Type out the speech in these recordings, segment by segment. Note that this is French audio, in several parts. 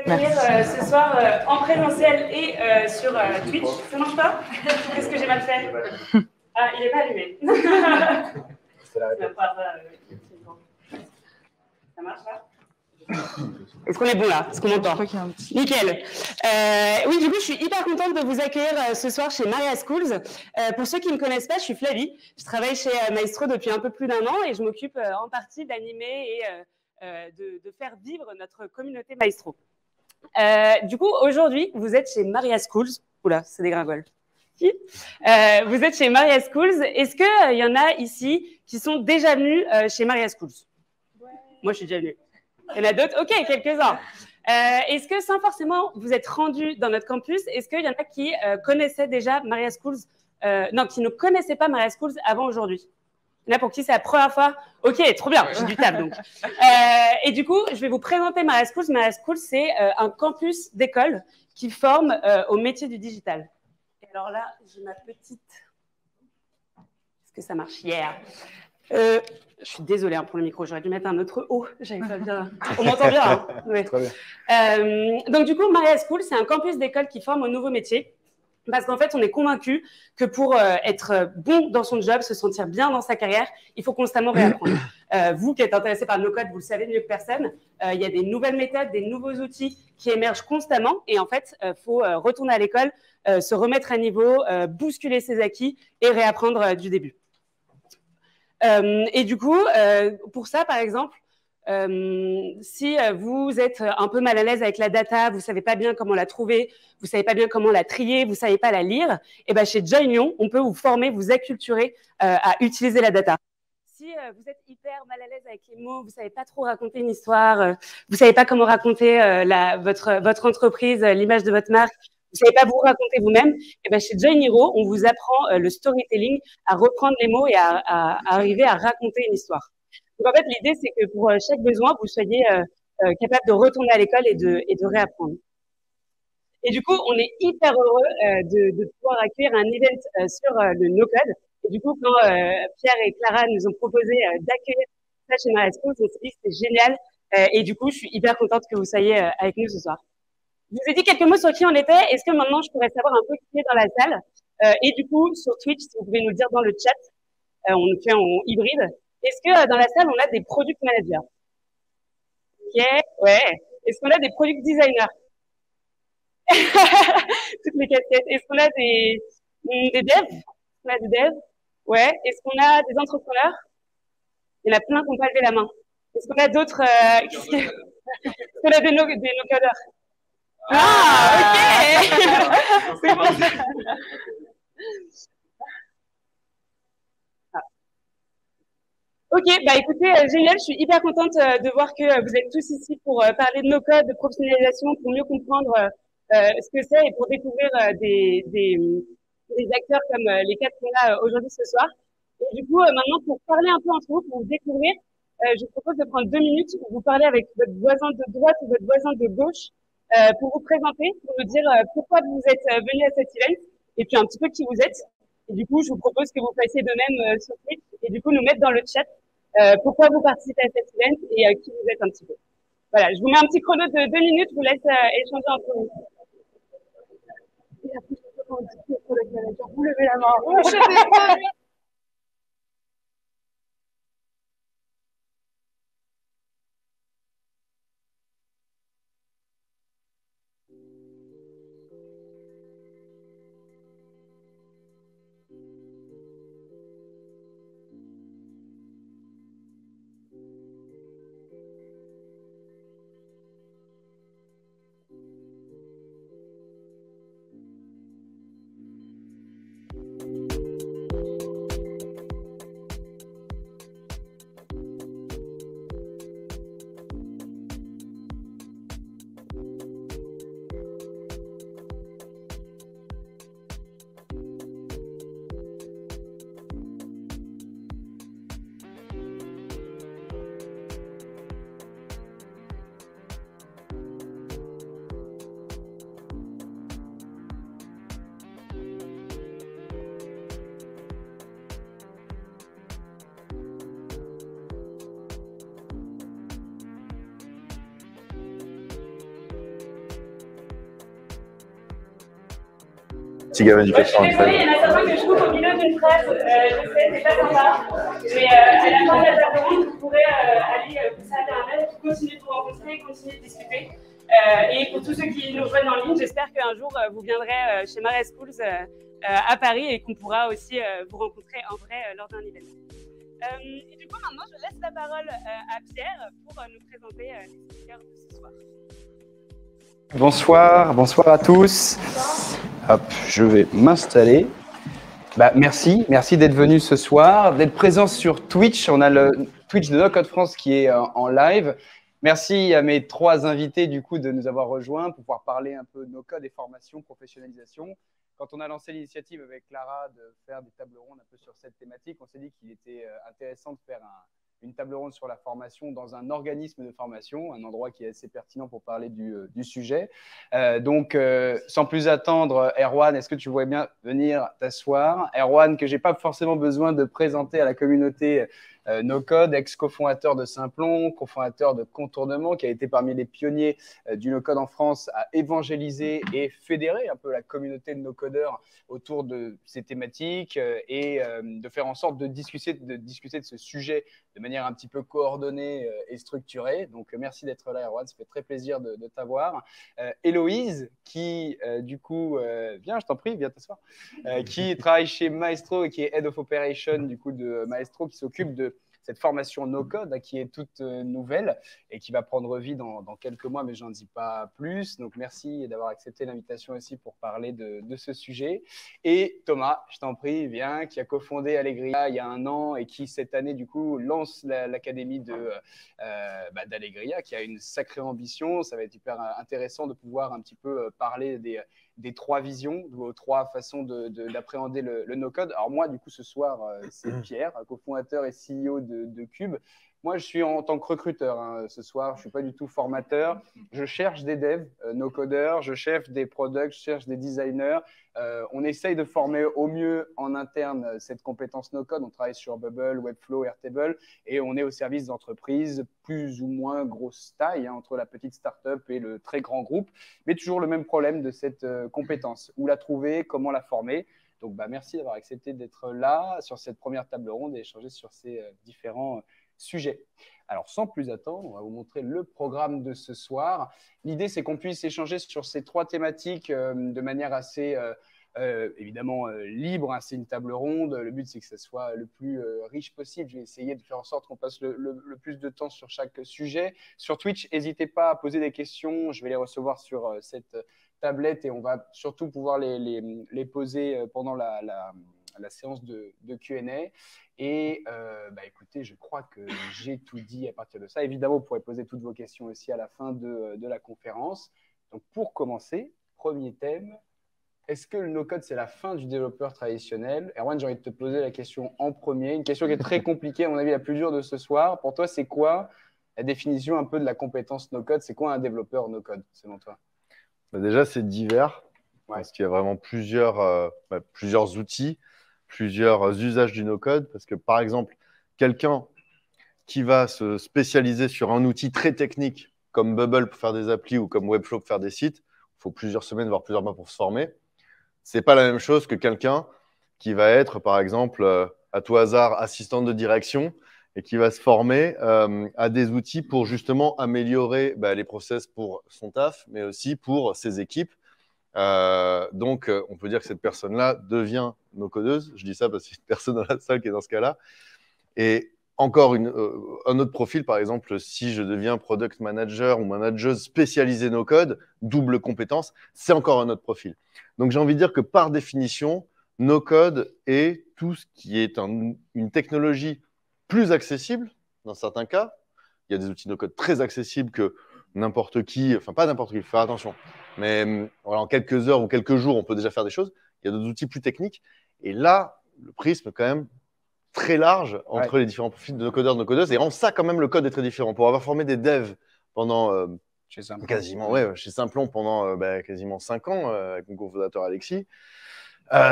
Venir ce soir en présentiel et sur Twitch. Ça marche pas? Qu'est-ce que j'ai mal fait? Ah, il n'est pas allumé. Ça marche là? Est-ce qu'on est bon là? Est-ce qu'on m'entend? Nickel. Oui, du coup, je suis hyper contente de vous accueillir ce soir chez Maria Schools. Pour ceux qui ne me connaissent pas, je suis Flavie. Je travaille chez Maestro depuis un peu plus d'1 an et je m'occupe en partie d'animer et de faire vivre notre communauté Maestro. Du coup, aujourd'hui, vous êtes chez Maria Schools. Oula, c'est dégringole. Vous êtes chez Maria Schools. Est-ce qu'il y en a ici qui sont déjà venus chez Maria Schools? Ouais. Moi, je suis déjà venue. Il y en a d'autres? Ok, quelques-uns. Est-ce que sans forcément vous être rendus dans notre campus, est-ce qu'il y en a qui connaissaient déjà Maria Schools, non, qui ne connaissaient pas Maria Schools avant aujourd'hui? Il y en a pour qui c'est la première fois? Ok, trop bien, j'ai du taf donc. Et du coup, je vais vous présenter Maria Schools. Maria Schools, c'est un campus d'école qui forme au métier du digital. Et alors là, j'ai ma petite... Est-ce que ça marche? Yeah. Je suis désolée pour le micro, j'aurais dû mettre un autre haut. J'avais pas bien. On m'entend bien, hein? Oui. Très bien. Donc du coup, Maria Schools, c'est un campus d'école qui forme aux nouveaux métiers. Parce qu'en fait, on est convaincu que pour être bon dans son job, se sentir bien dans sa carrière, il faut constamment réapprendre. Vous qui êtes intéressé par nos codes, vous le savez mieux que personne. Il y a des nouvelles méthodes, des nouveaux outils qui émergent constamment. Et en fait, il faut retourner à l'école, se remettre à niveau, bousculer ses acquis et réapprendre du début. Et du coup, pour ça, par exemple, si vous êtes un peu mal à l'aise avec la data, vous ne savez pas bien comment la trouver, vous ne savez pas bien comment la trier, vous ne savez pas la lire, et ben chez Joinion, on peut vous former, vous acculturer à utiliser la data. Si vous êtes hyper mal à l'aise avec les mots, vous ne savez pas trop raconter une histoire, vous ne savez pas comment raconter votre entreprise, l'image de votre marque, vous ne savez pas vous raconter vous-même, et ben chez Joiniro, on vous apprend le storytelling, à reprendre les mots et à arriver à raconter une histoire. Donc, en fait, l'idée, c'est que pour chaque besoin, vous soyez capable de retourner à l'école et de réapprendre. Et du coup, on est hyper heureux de pouvoir accueillir un event sur le no-code. Et du coup, quand Pierre et Clara nous ont proposé d'accueillir ça chez Maria Schools, on s'est dit que c'était génial. Et du coup, je suis hyper contente que vous soyez avec nous ce soir. Je vous ai dit quelques mots sur qui on était. Est-ce que maintenant, je pourrais savoir un peu qui est dans la salle? Et du coup, sur Twitch, si vous pouvez nous le dire dans le chat, on le fait en hybride. Est-ce que dans la salle, on a des product managers? Ok, ouais. Est-ce qu'on a des product designers? Toutes les casquettes. Est-ce qu'on a des devs? On a des devs? Ouais. Est-ce qu'on a des entrepreneurs? Il y en a plein qui n'ont pas levé la main. Est-ce qu'on a d'autres Est-ce qu'on a des no-codeurs? Ah, ok. C'est bon ça. Ok, bah écoutez, génial, je suis hyper contente de voir que vous êtes tous ici pour parler de nos codes, de professionnalisation, pour mieux comprendre ce que c'est et pour découvrir des acteurs comme les 4 qu'on a aujourd'hui ce soir. Et du coup, maintenant, pour parler un peu entre vous, pour vous découvrir, je vous propose de prendre 2 minutes pour vous parler avec votre voisin de droite ou votre voisin de gauche pour vous présenter, pour nous dire pourquoi vous êtes venu à cet event et puis un petit peu qui vous êtes. Et du coup, je vous propose que vous fassiez de même sur Twitch et du coup nous mettre dans le chat pourquoi vous participez à cet event et qui vous êtes un petit peu. Voilà, je vous mets un petit chrono de 2 minutes, je vous laisse échanger entre vous. Et après, je peux vous levez la main. petit gamin du Je suis désolée, il y en a certains que je coupe au milieu d'une phrase. Je sais, c'est pas sympa. Mais à la fin de la table ronde, vous pourrez aller vous servir un mail, continuer de vous rencontrer, continuer de discuter. Et pour tous ceux qui nous rejoignent en ligne, j'espère qu'un jour vous viendrez chez Maria Schools à Paris et qu'on pourra aussi vous rencontrer en vrai lors d'un événement. Et du coup, maintenant, je laisse la parole à Pierre pour nous présenter les speakers de ce soir. Bonsoir à tous. Hop, je vais m'installer. Merci d'être venu ce soir, d'être présent sur Twitch. On a le Twitch de No Code France qui est en live. Merci à mes 3 invités du coup de nous avoir rejoints pour pouvoir parler un peu de no code et formation, professionnalisation. Quand on a lancé l'initiative avec Clara de faire des tables rondes un peu sur cette thématique, on s'est dit qu'il était intéressant de faire une table ronde sur la formation dans un organisme de formation, un endroit qui est assez pertinent pour parler du sujet. Donc, sans plus attendre, Erwan, est-ce que tu voudrais bien venir t'asseoir? Erwan, que je n'ai pas forcément besoin de présenter à la communauté No Code, ex-cofondateur de Simplon, cofondateur de Contournement, qui a été parmi les pionniers du No Code en France à évangéliser et fédérer un peu la communauté de no codeurs autour de ces thématiques et de faire en sorte de discuter de ce sujet de manière un petit peu coordonnée et structurée. Donc, merci d'être là, Erwan. Ça fait très plaisir de t'avoir. Héloïse, qui, du coup, viens, je t'en prie, viens t'asseoir, qui travaille chez Maestro et qui est Head of Operation, du coup, de Maestro, qui s'occupe de cette formation no-code qui est toute nouvelle et qui va prendre vie dans quelques mois, mais je n'en dis pas plus. Donc, merci d'avoir accepté l'invitation aussi pour parler de ce sujet. Et Thomas, je t'en prie, viens, qui a cofondé Allegria il y a 1 an et qui, cette année, du coup, lance l'académie d'Allegria, qui a une sacrée ambition. Ça va être hyper intéressant de pouvoir un petit peu parler des 3 visions, aux 3 façons d'appréhender le no-code. Alors moi, du coup, ce soir, c'est Pierre, cofondateur et CEO de Cube. Moi, je suis en tant que recruteur ce soir. Je ne suis pas du tout formateur. Je cherche des devs, no-codeurs, je cherche des products, je cherche des designers. On essaye de former au mieux en interne cette compétence no-code. On travaille sur Bubble, Webflow, Airtable et on est au service d'entreprises plus ou moins grosse taille, entre la petite start-up et le très grand groupe, mais toujours le même problème de cette compétence. Où la trouver, comment la former. Donc, merci d'avoir accepté d'être là sur cette première table ronde et échanger sur ces différents sujet. Alors, sans plus attendre, on va vous montrer le programme de ce soir. L'idée, c'est qu'on puisse échanger sur ces 3 thématiques de manière assez, évidemment, libre. C'est une table ronde. Le but, c'est que ce soit le plus riche possible. Je vais essayer de faire en sorte qu'on passe le plus de temps sur chaque sujet. Sur Twitch, n'hésitez pas à poser des questions. Je vais les recevoir sur cette tablette et on va surtout pouvoir les poser pendant la séance de Q&A. Et écoutez, je crois que j'ai tout dit à partir de ça. Évidemment, vous pourrez poser toutes vos questions aussi à la fin de la conférence. Donc, pour commencer, premier thème, est-ce que le no-code, c'est la fin du développeur traditionnel? Erwan, j'ai envie de te poser la question en premier. Une question qui est très compliquée, à mon avis, la plus dure de ce soir. Pour toi, c'est quoi la définition un peu de la compétence no-code? C'est quoi un développeur no-code, selon toi? Déjà, c'est divers, parce qu'il y a vraiment plusieurs outils, plusieurs usages du no-code. Parce que, par exemple, quelqu'un qui va se spécialiser sur un outil très technique, comme Bubble pour faire des applis ou comme Webflow pour faire des sites, il faut plusieurs semaines, voire plusieurs mois pour se former. Ce n'est pas la même chose que quelqu'un qui va être, par exemple, à tout hasard, assistant de direction et qui va se former à des outils pour justement améliorer les process pour son taf, mais aussi pour ses équipes. Donc, on peut dire que cette personne-là devient no-codeuse. Je dis ça parce qu'il y a une personne dans la salle qui est dans ce cas-là. Et encore un autre profil, par exemple, si je deviens product manager ou manager spécialisé no-code, double compétence, c'est encore un autre profil. Donc, j'ai envie de dire que par définition, no-code est tout ce qui est une technologie plus accessible dans certains cas. Il y a des outils no-code très accessibles que n'importe qui, enfin pas n'importe qui, il faut faire attention, mais voilà, en quelques heures ou quelques jours, on peut déjà faire des choses. Il y a d'autres outils plus techniques. Et là, le prisme est quand même très large entre les différents profils de no-codeurs, no-codeuses. Et en ça, quand même, le code est très différent. Pour avoir formé des devs pendant chez Simplon pendant quasiment 5 ans, avec mon cofondateur Alexis,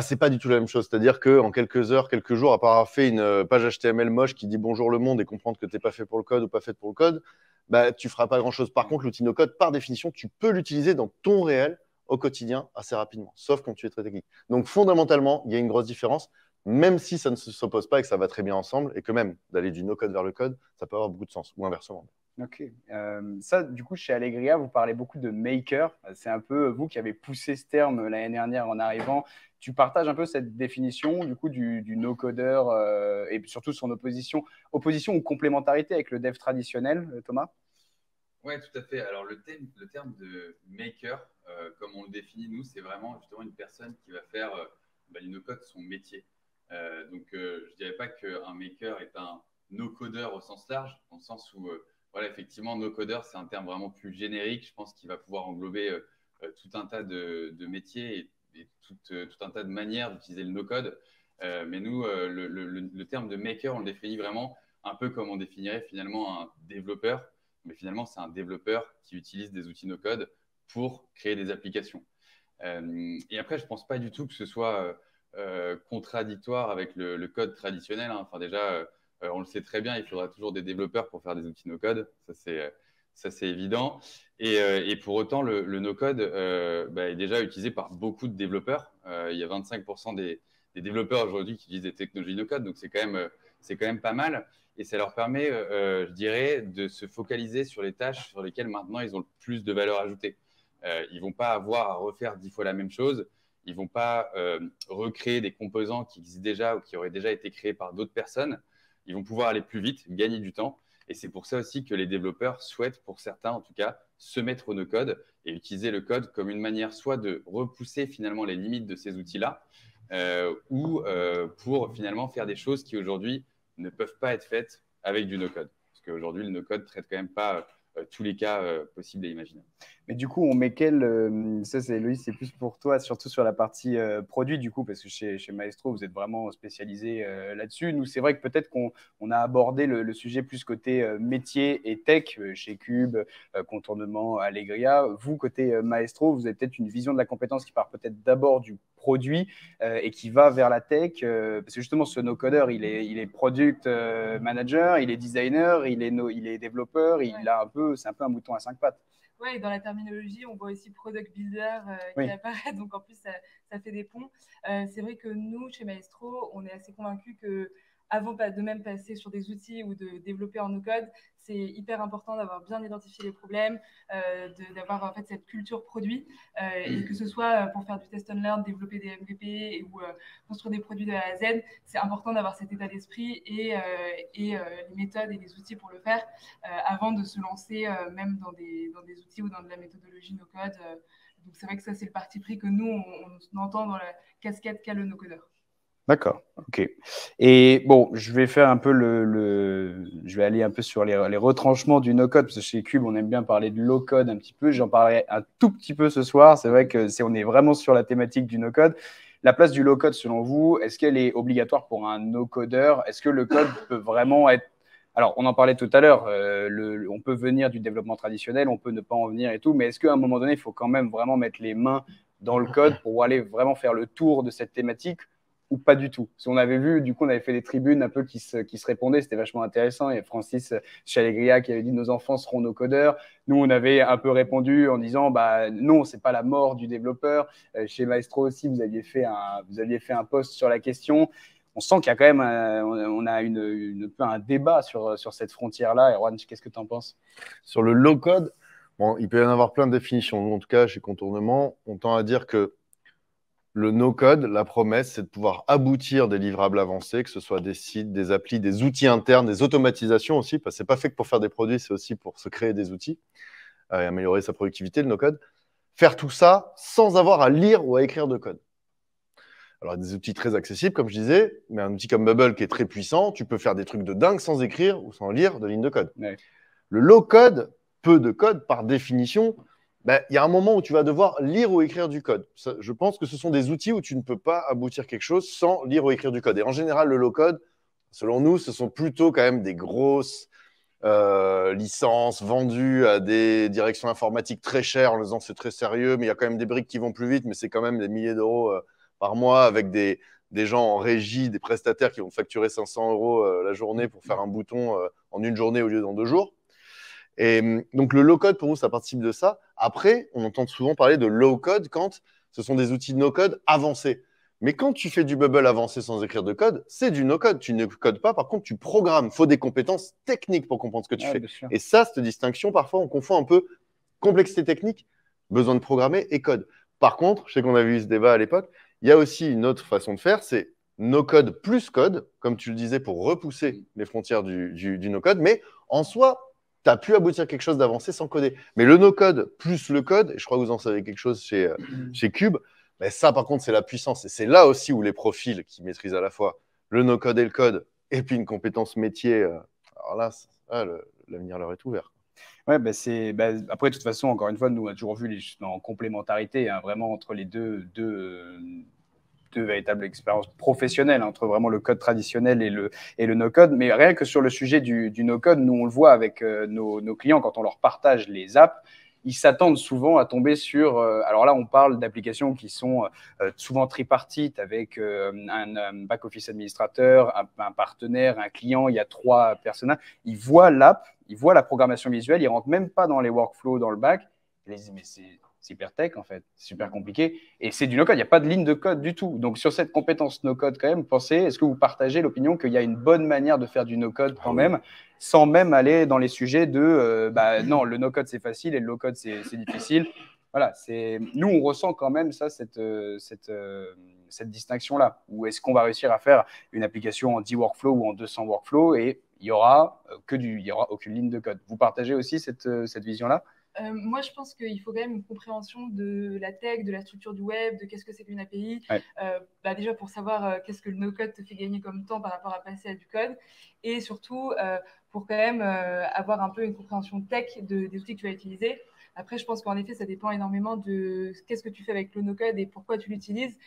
c'est pas du tout la même chose. C'est-à-dire qu'en quelques heures, quelques jours, à part avoir fait une page HTML moche qui dit bonjour le monde et comprendre que tu n'es pas fait pour le code ou pas fait pour le code, tu feras pas grand-chose. Par contre, l'outil no-code, par définition, tu peux l'utiliser dans ton réel au quotidien assez rapidement, sauf quand tu es très technique. Donc, fondamentalement, il y a une grosse différence, même si ça ne s'oppose pas et que ça va très bien ensemble, et que même d'aller du no-code vers le code, ça peut avoir beaucoup de sens, ou inversement. Ok. Ça, du coup, chez Allegria, vous parlez beaucoup de maker. C'est un peu vous qui avez poussé ce terme l'année dernière en arrivant. Tu partages un peu cette définition du coup du no-codeur et surtout son opposition ou complémentarité avec le dev traditionnel, Thomas? Oui, tout à fait. Alors, le terme de maker, comme on le définit, nous, c'est vraiment justement une personne qui va faire du no-code son métier. Donc, je ne dirais pas qu'un maker est un no-codeur au sens large, dans le sens où voilà, effectivement, no-codeur, c'est un terme vraiment plus générique. Je pense qu'il va pouvoir englober tout un tas de métiers et tout un tas de manières d'utiliser le no-code. Mais nous, le terme de maker, on le définit vraiment un peu comme on définirait finalement un développeur. Mais finalement, c'est un développeur qui utilise des outils no-code pour créer des applications. Et après, je ne pense pas du tout que ce soit contradictoire avec le code traditionnel. Hein. Enfin, déjà, on le sait très bien, il faudra toujours des développeurs pour faire des outils no-code. Ça, c'est évident. Et pour autant, le no-code est déjà utilisé par beaucoup de développeurs. Il y a 25% des développeurs aujourd'hui qui utilisent des technologies no-code, donc c'est quand même pas mal. Et ça leur permet, je dirais, de se focaliser sur les tâches sur lesquelles maintenant ils ont le plus de valeur ajoutée. Ils ne vont pas avoir à refaire 10 fois la même chose. Ils ne vont pas recréer des composants qui existent déjà ou qui auraient déjà été créés par d'autres personnes. Ils vont pouvoir aller plus vite, gagner du temps. Et c'est pour ça aussi que les développeurs souhaitent, pour certains en tout cas, se mettre au no-code et utiliser le code comme une manière soit de repousser finalement les limites de ces outils-là ou pour finalement faire des choses qui aujourd'hui ne peuvent pas être faites avec du no-code. Parce qu'aujourd'hui, le no-code ne traite quand même pas tous les cas possibles et imaginables. Mais du coup, on met ça, c'est Loïs, c'est plus pour toi, surtout sur la partie produit, du coup, parce que chez Maestro, vous êtes vraiment spécialisé là-dessus. Nous, c'est vrai que peut-être qu'on a abordé le sujet plus côté métier et tech chez Cube, Contournement, Allegria. Vous, côté Maestro, vous avez peut-être une vision de la compétence qui part peut-être d'abord du produit et qui va vers la tech, parce que justement, ce no-codeur, il est product manager, il est designer, il est développeur, c'est un peu un mouton à 5 pattes. Ouais, et dans la terminologie, on voit aussi product builder qui apparaît, donc en plus, ça fait des ponts. C'est vrai que nous, chez Maestro, on est assez convaincus que avant de même passer sur des outils ou de développer en no-code, c'est hyper important d'avoir bien identifié les problèmes, d'avoir en fait cette culture produit, et que ce soit pour faire du test and learn, développer des MVP ou construire des produits de A à Z, c'est important d'avoir cet état d'esprit et les méthodes et les outils pour le faire avant de se lancer même dans des outils ou dans de la méthodologie no-code. Donc c'est vrai que ça, c'est le parti pris que nous, on entend dans la casquette qu'a le no-codeur. D'accord, ok. Et bon, je vais faire un peu je vais aller un peu sur les retranchements du no-code, parce que chez Cube, on aime bien parler de low-code un petit peu. J'en parlerai un tout petit peu ce soir. C'est vrai que on est vraiment sur la thématique du no-code. La place du low-code, selon vous, est-ce qu'elle est obligatoire pour un no-codeur? Est-ce que le code peut vraiment être… Alors, on en parlait tout à l'heure, on peut venir du développement traditionnel, on peut ne pas en venir et tout, mais est-ce qu'à un moment donné, il faut quand même vraiment mettre les mains dans le code pour aller vraiment faire le tour de cette thématique? Ou pas du tout? Si on avait vu, du coup, on avait fait des tribunes un peu qui se répondaient, c'était vachement intéressant. Et Francis Chalegria qui avait dit nos enfants seront nos codeurs. Nous, on avait un peu répondu en disant non, c'est pas la mort du développeur. Chez Maestro aussi, vous aviez fait un post sur la question. On sent qu'il y a quand même on a un débat sur cette frontière-là. Erwan, qu'est-ce que tu en penses? Sur le low-code, bon, il peut y en avoir plein de définitions. En tout cas, chez Contournement, on tend à dire que le no-code, la promesse, c'est de pouvoir aboutir des livrables avancés, que ce soit des sites, des applis, des outils internes, des automatisations aussi, parce que ce n'est pas fait que pour faire des produits, c'est aussi pour se créer des outils et améliorer sa productivité, le no-code. Faire tout ça sans avoir à lire ou à écrire de code. Alors, des outils très accessibles, comme je disais, mais un outil comme Bubble qui est très puissant, tu peux faire des trucs de dingue sans écrire ou sans lire de lignes de code. Ouais. Le low-code, peu de code, par définition, y a un moment où tu vas devoir lire ou écrire du code. Ça, je pense que ce sont des outils où tu ne peux pas aboutir quelque chose sans lire ou écrire du code. Et en général, le low-code, selon nous, ce sont plutôt quand même des grosses licences vendues à des directions informatiques très chères en disant que c'est très sérieux, mais il y a quand même des briques qui vont plus vite, mais c'est quand même des milliers d'euros par mois avec des gens en régie, des prestataires qui vont facturer 500 € la journée pour faire un bouton en une journée au lieu d'en 2 jours. Et donc, le low-code, pour nous, ça participe de ça. Après, on entend souvent parler de low-code quand ce sont des outils de no-code avancés. Mais quand tu fais du Bubble avancé sans écrire de code, c'est du no-code. Tu ne codes pas, par contre, tu programmes. Il faut des compétences techniques pour comprendre ce que tu fais. Et ça, cette distinction, parfois, on confond un peu complexité technique, besoin de programmer et code. Par contre, je sais qu'on avait eu ce débat à l'époque, il y a aussi une autre façon de faire, c'est no-code plus code, comme tu le disais, pour repousser les frontières du no-code. Mais en soi, tu as pu aboutir à quelque chose d'avancé sans coder. Mais le no-code plus le code, et je crois que vous en savez quelque chose chez Cube, mais ça, par contre, c'est la puissance. Et c'est là aussi où les profils qui maîtrisent à la fois le no-code et le code, et puis une compétence métier, alors là, l'avenir leur est ouvert. Ouais, après, de toute façon, encore une fois, nous, on a toujours vu en complémentarité, hein, vraiment entre les deux véritables expériences professionnelles, hein, entre vraiment le code traditionnel et le no-code. Mais rien que sur le sujet du no-code, nous, on le voit avec nos clients, quand on leur partage les apps, ils s'attendent souvent à tomber sur… alors là, on parle d'applications qui sont souvent tripartites avec un back-office administrateur, un partenaire, un client, il y a 3 personnages. Ils voient l'app, ils voient la programmation visuelle, ils ne rentrent même pas dans les workflows, dans le back. Ils disent, mais c'est hyper tech, en fait, c'est super compliqué. Et c'est du no-code, il n'y a pas de ligne de code du tout. Donc, sur cette compétence no-code, quand même, est-ce que vous partagez l'opinion qu'il y a une bonne manière de faire du no-code quand même, sans même aller dans les sujets de non, le no-code c'est facile et le low-code c'est difficile. Voilà, nous on ressent quand même ça, cette distinction-là. Ou est-ce qu'on va réussir à faire une application en 10 workflows ou en 200 workflows et il y aura aucune ligne de code. Vous partagez aussi cette vision-là? Moi, je pense qu'il faut quand même une compréhension de la tech, de la structure du web, de qu'est-ce que c'est qu'une API. Ouais. Déjà pour savoir qu'est-ce que le no-code te fait gagner comme temps par rapport à passer à du code. Et surtout, pour quand même avoir un peu une compréhension tech des outils que tu vas utiliser. Après, je pense qu'en effet, ça dépend énormément de qu'est-ce que tu fais avec le no-code et pourquoi tu l'utilises.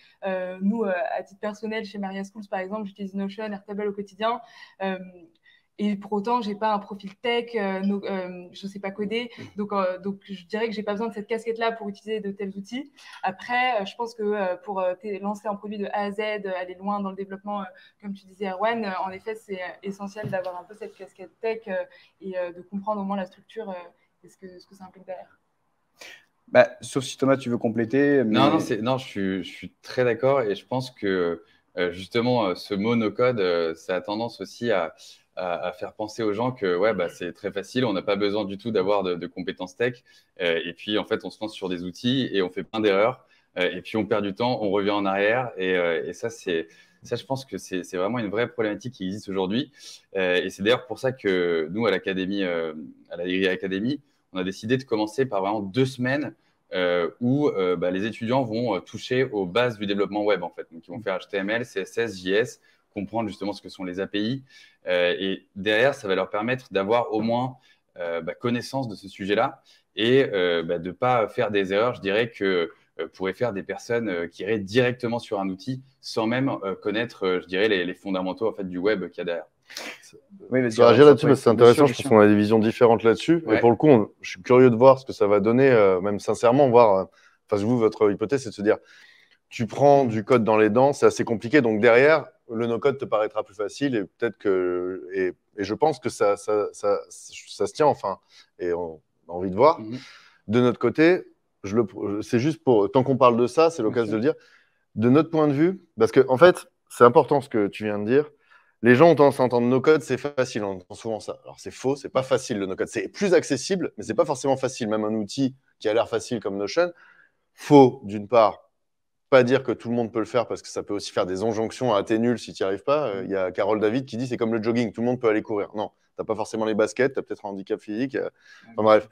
Nous, à titre personnel, chez Maria Schools, par exemple, j'utilise Notion, Airtable au quotidien. Et pour autant, je n'ai pas un profil tech, je ne sais pas coder. Donc, je dirais que je n'ai pas besoin de cette casquette-là pour utiliser de tels outils. Après, je pense que pour lancer un produit de A à Z, aller loin dans le développement, comme tu disais, Erwan, en effet, c'est essentiel d'avoir un peu cette casquette tech et de comprendre au moins la structure et ce que ça implique derrière. Sauf si Thomas, tu veux compléter. Mais… Non, je suis très d'accord et je pense que justement, ce mot no-code, ça a tendance aussi à faire penser aux gens que c'est très facile, on n'a pas besoin du tout d'avoir de compétences tech. Et puis, en fait, on se lance sur des outils et on fait plein d'erreurs. Et puis, on perd du temps, on revient en arrière. Et ça, je pense que c'est vraiment une vraie problématique qui existe aujourd'hui. Et c'est d'ailleurs pour ça que nous, à l'Académie, à la Degree Academy, on a décidé de commencer par vraiment 2 semaines où les étudiants vont toucher aux bases du développement web, en fait. Donc, ils vont faire HTML, CSS, JS, comprendre justement ce que sont les API. Et derrière, ça va leur permettre d'avoir au moins connaissance de ce sujet-là et de ne pas faire des erreurs, je dirais, que pourraient faire des personnes qui iraient directement sur un outil sans même connaître, je dirais, les fondamentaux en fait, du web qu'il y a derrière. Oui, je vais réagir là-dessus parce que c'est intéressant. Je pense qu'on a des visions différentes là-dessus. Ouais. Et pour le coup, je suis curieux de voir ce que ça va donner, même sincèrement, voir. Vous, votre hypothèse, c'est de se dire tu prends du code dans les dents, c'est assez compliqué. Donc derrière, le no-code te paraîtra plus facile et peut-être que. Et je pense que ça se tient enfin. Et on a envie de voir. De notre côté, c'est juste pour. Tant qu'on parle de ça, c'est l'occasion de le dire. De notre point de vue, parce que en fait, c'est important ce que tu viens de dire. Les gens ont tendance à entendre no-code, c'est facile, on entend souvent ça. Alors c'est faux, c'est pas facile le no-code. C'est plus accessible, mais c'est pas forcément facile. Même un outil qui a l'air facile comme Notion, faut d'une part pas dire que tout le monde peut le faire parce que ça peut aussi faire des injonctions à t'es nul si tu n'y arrives pas. Il y a Carole David qui dit c'est comme le jogging, tout le monde peut aller courir. Non, t'as pas forcément les baskets, t'as peut-être un handicap physique. Enfin bref.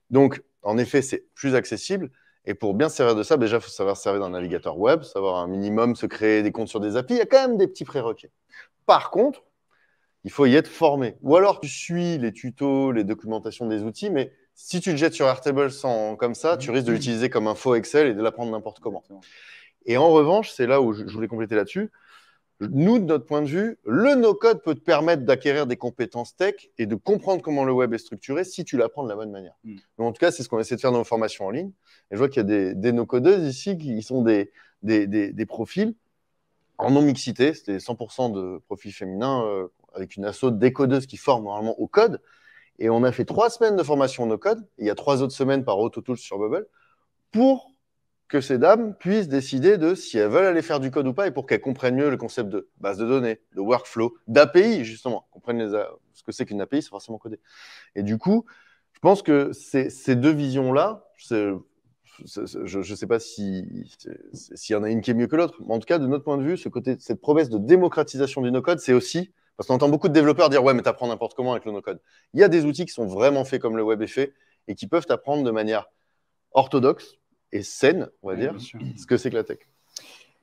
Donc en effet, c'est plus accessible. Et pour bien se servir de ça, déjà, il faut savoir se servir d'un navigateur web, savoir un minimum se créer des comptes sur des applis. Il y a quand même des petits prérequis. Par contre, il faut y être formé. Ou alors, tu suis les tutos, les documentations des outils, mais si tu le jettes sur Airtable comme ça, tu risques de l'utiliser comme un faux Excel et de l'apprendre n'importe comment. Et en revanche, c'est là où je voulais compléter là-dessus. Nous, de notre point de vue, le no-code peut te permettre d'acquérir des compétences tech et de comprendre comment le web est structuré si tu l'apprends de la bonne manière. Donc, en tout cas, c'est ce qu'on essaie de faire dans nos formations en ligne. Et je vois qu'il y a des no-codeuses ici qui sont des profils en non-mixité. C'était 100% de profils féminins avec une asso de décodeuses qui forment normalement au code. Et on a fait 3 semaines de formation no-code. Il y a 3 autres semaines par AutoTools sur Bubble pour que ces dames puissent décider de si elles veulent aller faire du code ou pas et pour qu'elles comprennent mieux le concept de base de données, de workflow, d'API, justement. Comprennent ce que c'est qu'une API, c'est forcément codé. Et du coup, je pense que ces deux visions-là, je ne sais pas s'il y en a une qui est mieux que l'autre, mais en tout cas, de notre point de vue, cette promesse de démocratisation du no-code, c'est aussi, parce qu'on entend beaucoup de développeurs dire « ouais, mais t'apprends n'importe comment avec le no-code ». Il y a des outils qui sont vraiment faits comme le web est fait et qui peuvent t'apprendre de manière orthodoxe et saine, on va dire, ce que c'est que la tech.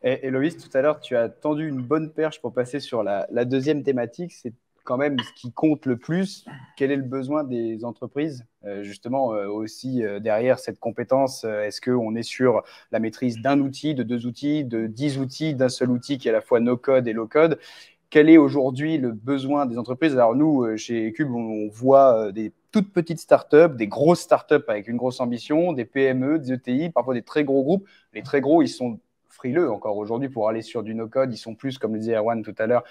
Et Loïs, tout à l'heure, tu as tendu une bonne perche pour passer sur la deuxième thématique, c'est quand même ce qui compte le plus. Quel est le besoin des entreprises justement aussi derrière cette compétence? Est-ce qu'on est sur la maîtrise d'un outil, de 2 outils, de 10 outils, d'un seul outil qui est à la fois no-code et low-code? Quel est aujourd'hui le besoin des entreprises? Alors nous, chez Cube, on voit des toutes petites startups, des grosses startups avec une grosse ambition, des PME, des ETI, parfois des très gros groupes. Les très gros, ils sont frileux encore aujourd'hui pour aller sur du no-code. Ils sont plus, comme le disait Erwan tout à l'heure,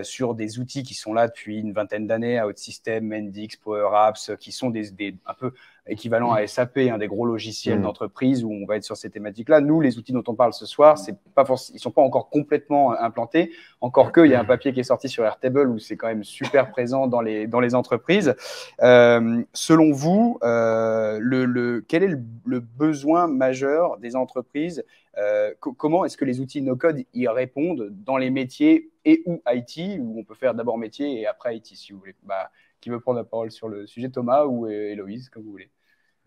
sur des outils qui sont là depuis une vingtaine d'années, OutSystem, Mendix, Power Apps, qui sont un peu équivalents à SAP, des gros logiciels d'entreprise où on va être sur ces thématiques-là. Nous, les outils dont on parle ce soir, ils ne sont pas encore complètement implantés. Encore qu'il y a un papier qui est sorti sur Airtable où c'est quand même super présent dans les entreprises. Selon vous, quel est le besoin majeur des entreprises? Comment est-ce que les outils no-code y répondent dans les métiers et ou IT, où on peut faire d'abord métier et après IT, si vous voulez. Qui veut prendre la parole sur le sujet, Thomas ou Héloïse, comme vous voulez?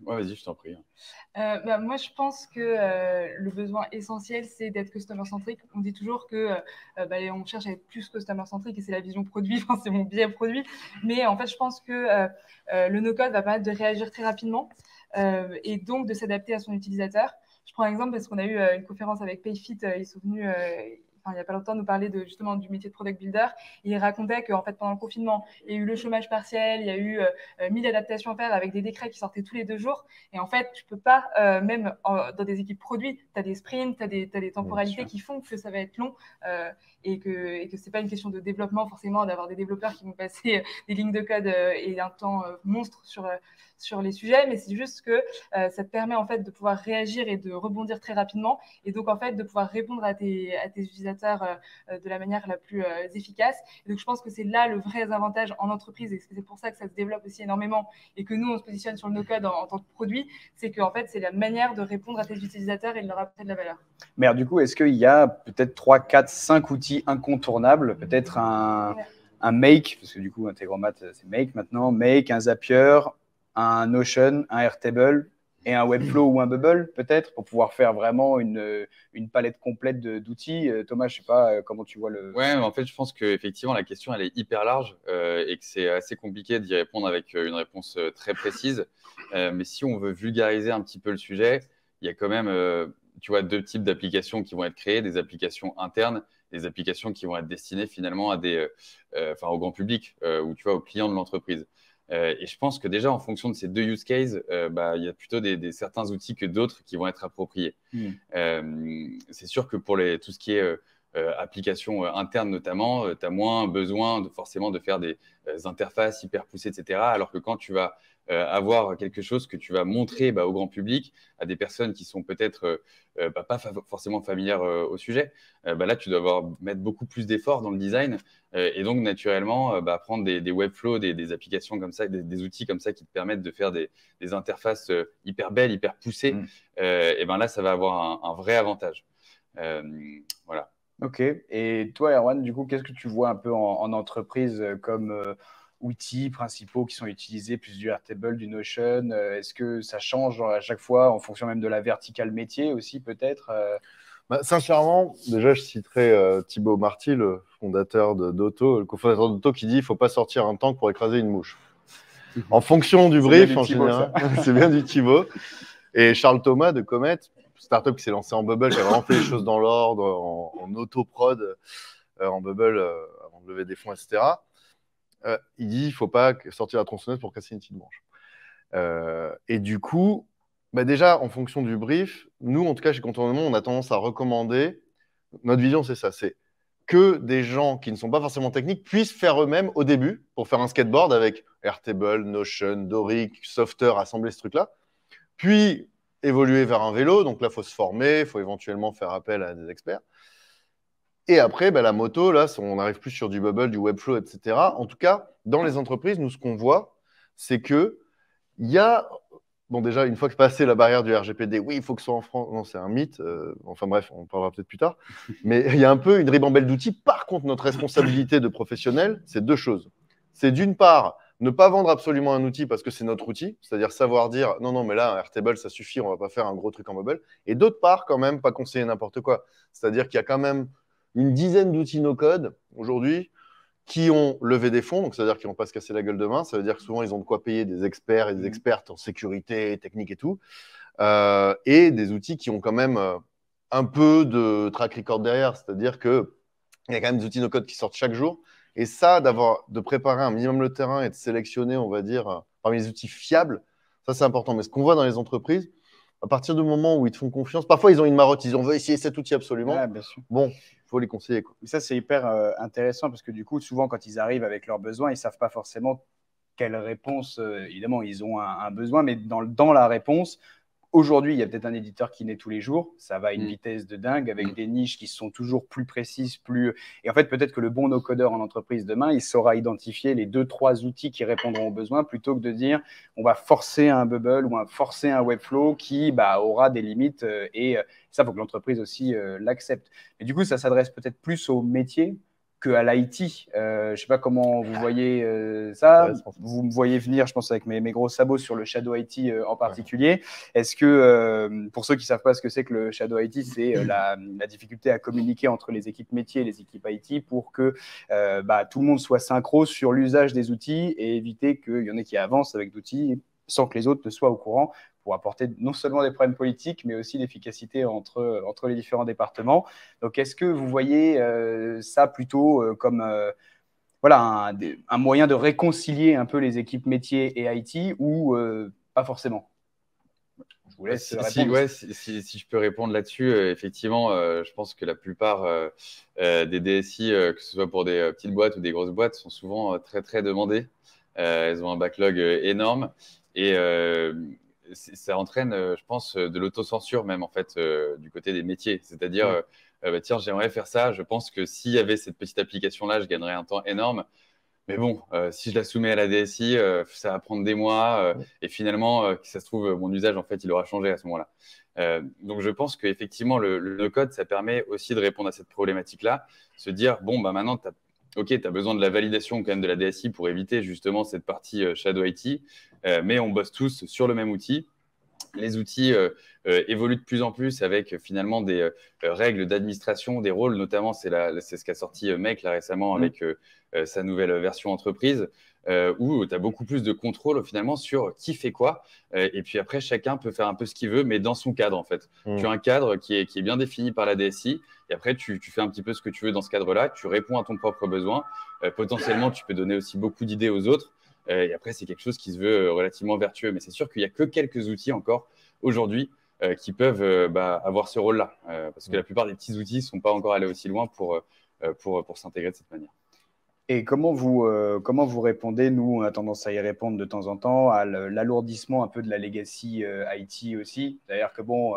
Ouais, vas-y, je t'en prie. Moi, je pense que le besoin essentiel, c'est d'être customer-centric. On dit toujours que on cherche à être plus customer-centric et c'est la vision produit, enfin, c'est mon biais produit. Mais en fait, je pense que le no-code va permettre de réagir très rapidement et donc de s'adapter à son utilisateur. Je prends un exemple parce qu'on a eu une conférence avec Payfit, ils sont venus il n'y a pas longtemps nous parler justement du métier de product builder. Et il racontait qu'en fait, pendant le confinement, il y a eu le chômage partiel, il y a eu 1000 adaptations à faire avec des décrets qui sortaient tous les 2 jours. Et en fait, tu peux pas, même dans des équipes produits, tu as des sprints, tu as des temporalités qui font que ça va être long et que ce n'est pas une question de développement forcément, d'avoir des développeurs qui vont passer des lignes de code et un temps monstre sur les sujets, mais c'est juste que ça te permet en fait de pouvoir réagir et de rebondir très rapidement et donc en fait de pouvoir répondre à tes utilisateurs de la manière la plus efficace. Et donc je pense que c'est là le vrai avantage en entreprise et c'est pour ça que ça se développe aussi énormément et que nous on se positionne sur le no-code en tant que produit, c'est qu'en fait c'est la manière de répondre à tes utilisateurs et de leur apporter de la valeur. Mais alors, du coup, est-ce qu'il y a peut-être 3, 4, 5 outils incontournables, peut-être un Make, parce que du coup Integromat c'est Make maintenant, Make, un Zapier, un Notion, un Airtable et un Webflow ou un Bubble, peut-être, pour pouvoir faire vraiment une palette complète d'outils. Thomas, je ne sais pas comment tu vois le… Ouais, en fait, je pense qu'effectivement, la question, elle est hyper large et que c'est assez compliqué d'y répondre avec une réponse très précise. Mais si on veut vulgariser un petit peu le sujet, il y a quand même, tu vois, 2 types d'applications qui vont être créées, des applications internes, des applications qui vont être destinées finalement à au grand public ou tu vois, aux clients de l'entreprise. Et je pense que déjà, en fonction de ces 2 use cases, il y a plutôt certains outils que d'autres qui vont être appropriés. C'est sûr que pour tout ce qui est applications internes notamment, tu as moins besoin forcément de faire des interfaces hyper poussées, etc. Alors que quand tu vas avoir quelque chose que tu vas montrer au grand public, à des personnes qui sont peut-être pas forcément familières au sujet, là, tu dois mettre beaucoup plus d'efforts dans le design et donc naturellement prendre des webflows, des applications comme ça, des outils comme ça qui te permettent de faire des interfaces hyper belles, hyper poussées, et là, ça va avoir un vrai avantage. Voilà. Ok. Et toi, Erwan, du coup, qu'est-ce que tu vois un peu en entreprise comme outils principaux qui sont utilisés, plus du Airtable, du Notion? Est-ce que ça change à chaque fois en fonction même de la verticale métier aussi, peut-être? Sincèrement, déjà, je citerai Thibaut Marty, le fondateur d'Auto, le cofondateur d'Auto, qui dit qu'il ne faut pas sortir un tank pour écraser une mouche. En fonction du brief, en général, c'est bien du Thibaut. Et Charles Thomas de Comet, startup qui s'est lancé en Bubble, qui a vraiment fait les choses dans l'ordre, en auto-prod, en Bubble, avant de lever des fonds, etc. Il dit qu'il ne faut pas sortir la tronçonneuse pour casser une petite branche. Et du coup, déjà, en fonction du brief, nous, en tout cas, chez Contournement, on a tendance à recommander, notre vision, c'est ça, c'est que des gens qui ne sont pas forcément techniques puissent faire eux-mêmes au début pour faire un skateboard avec Airtable, Notion, Doric, Softer, assembler ce truc-là. Puis évoluer vers un vélo. Donc là, il faut se former, il faut éventuellement faire appel à des experts. Et après, la moto, là, on n'arrive plus sur du Bubble, du Webflow, etc. En tout cas, dans les entreprises, nous, ce qu'on voit, c'est qu'il y a... Bon, déjà, une fois que passé la barrière du RGPD, oui, il faut que ce soit en France. Non, c'est un mythe. Enfin bref, on en parlera peut-être plus tard. Mais il y a un peu une ribambelle d'outils. Par contre, notre responsabilité de professionnel, c'est deux choses. C'est d'une part, ne pas vendre absolument un outil parce que c'est notre outil, c'est-à-dire savoir dire non, non, mais là, un Airtable, ça suffit, on ne va pas faire un gros truc en mobile. Et d'autre part, quand même, pas conseiller n'importe quoi. C'est-à-dire qu'il y a quand même une dizaine d'outils no-code aujourd'hui qui ont levé des fonds, donc c'est-à-dire qu'ils ne vont pas se casser la gueule demain. Ça veut dire que souvent, ils ont de quoi payer des experts et des expertes en sécurité, technique et tout. Et des outils qui ont quand même un peu de track record derrière. C'est-à-dire qu'il y a quand même des outils no-code qui sortent chaque jour. Et ça, de préparer un minimum le terrain et de sélectionner, on va dire, parmi les outils fiables, ça, c'est important. Mais ce qu'on voit dans les entreprises, à partir du moment où ils te font confiance, parfois, ils ont une marotte, ils ont veut essayer cet outil absolument. Ouais, bien sûr. Bon, il faut les conseiller, quoi. Mais ça, c'est hyper intéressant parce que du coup, souvent, quand ils arrivent avec leurs besoins, ils ne savent pas forcément quelle réponse. Évidemment, ils ont un besoin, mais dans la réponse, aujourd'hui, il y a peut-être un éditeur qui naît tous les jours. Ça va à une vitesse de dingue avec des niches qui sont toujours plus précises. Et en fait, peut-être que le bon no-codeur en entreprise demain, il saura identifier les 2-3 outils qui répondront aux besoins plutôt que de dire on va forcer un Bubble ou forcer un Webflow qui aura des limites. Et ça, il faut que l'entreprise aussi l'accepte. Mais du coup, ça s'adresse peut-être plus au métier qu'à l'IT. Je ne sais pas comment vous voyez ça. Vous me voyez venir, je pense, avec mes gros sabots sur le Shadow IT en particulier. Est-ce que, pour ceux qui ne savent pas ce que c'est que le Shadow IT, c'est la difficulté à communiquer entre les équipes métiers et les équipes IT pour que tout le monde soit synchro sur l'usage des outils et éviter qu'il y en ait qui avancent avec d'outils sans que les autres ne soient au courant, pour apporter non seulement des problèmes politiques, mais aussi l'efficacité entre les différents départements. Donc, est-ce que vous voyez ça plutôt comme un moyen de réconcilier un peu les équipes métiers et IT ou pas forcément? Je vous laisse répondre. Si je peux répondre là-dessus, effectivement, je pense que la plupart des DSI, que ce soit pour des petites boîtes ou des grosses boîtes, sont souvent très, très demandées. Elles ont un backlog énorme et ça entraîne, je pense, de l'autocensure même en fait du côté des métiers. C'est-à-dire, tiens, j'aimerais faire ça. Je pense que s'il y avait cette petite application-là, je gagnerais un temps énorme. Mais bon, si je la soumets à la DSI, ça va prendre des mois. Et finalement, ça se trouve, mon usage, en fait, il aura changé à ce moment-là. Donc, je pense qu'effectivement, le no-code, ça permet aussi de répondre à cette problématique-là. Se dire, bon, maintenant, tu as besoin de la validation quand même de la DSI pour éviter justement cette partie Shadow IT. Mais on bosse tous sur le même outil. Les outils évoluent de plus en plus avec finalement des règles d'administration, des rôles, notamment, c'est ce qu'a sorti Make là, récemment avec sa nouvelle version entreprise, où tu as beaucoup plus de contrôle finalement sur qui fait quoi. Et puis après, chacun peut faire un peu ce qu'il veut, mais dans son cadre en fait. Tu as un cadre qui est bien défini par la DSI, et après, tu fais un petit peu ce que tu veux dans ce cadre-là, tu réponds à ton propre besoin. Potentiellement, tu peux donner aussi beaucoup d'idées aux autres. Et après, c'est quelque chose qui se veut relativement vertueux. Mais c'est sûr qu'il n'y a que quelques outils encore aujourd'hui qui peuvent avoir ce rôle-là. Parce que la plupart des petits outils ne sont pas encore allés aussi loin pour s'intégrer de cette manière. Et comment vous répondez? Nous, on a tendance à y répondre de temps en temps, à l'alourdissement un peu de la legacy IT aussi. C'est-à-dire que on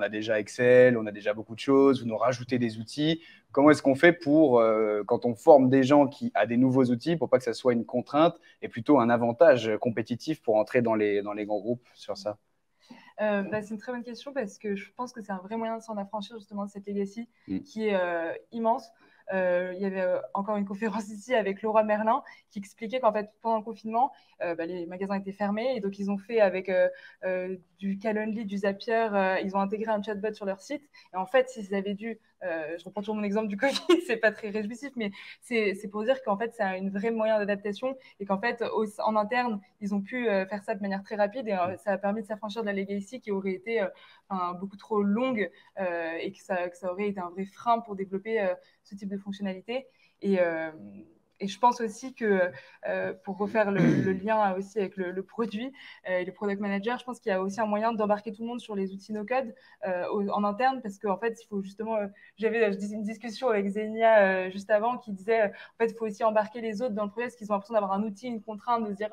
a déjà Excel, on a déjà beaucoup de choses, vous nous rajoutez des outils. Comment est-ce qu'on fait pour, quand on forme des gens à des nouveaux outils, pour pas que ça soit une contrainte et plutôt un avantage compétitif pour entrer dans les grands groupes sur ça? C'est une très bonne question parce que je pense que c'est un vrai moyen de s'en affranchir justement de cette legacy qui est immense. Il y avait encore une conférence ici avec Laura Merlin qui expliquait qu'en fait, pendant le confinement, les magasins étaient fermés et donc ils ont fait avec du Calendly, du Zapier, ils ont intégré un chatbot sur leur site. Et en fait, s'ils avaient dû, je reprends toujours mon exemple du Covid, c'est pas très réjouissif, mais c'est pour dire qu'en fait, c'est un vrai moyen d'adaptation et qu'en fait, en interne, ils ont pu faire ça de manière très rapide et ça a permis de s'affranchir de la legacy qui aurait été beaucoup trop longue et que ça aurait été un vrai frein pour développer ce type de fonctionnalité. Et Et je pense aussi que, pour refaire le lien aussi avec le produit et le product manager, je pense qu'il y a aussi un moyen d'embarquer tout le monde sur les outils no-code en interne, parce qu'en fait, il faut justement… j'avais une discussion avec Zenia juste avant qui disait, en fait, il faut aussi embarquer les autres dans le projet, parce qu'ils ont l'impression d'avoir un outil, une contrainte, de se dire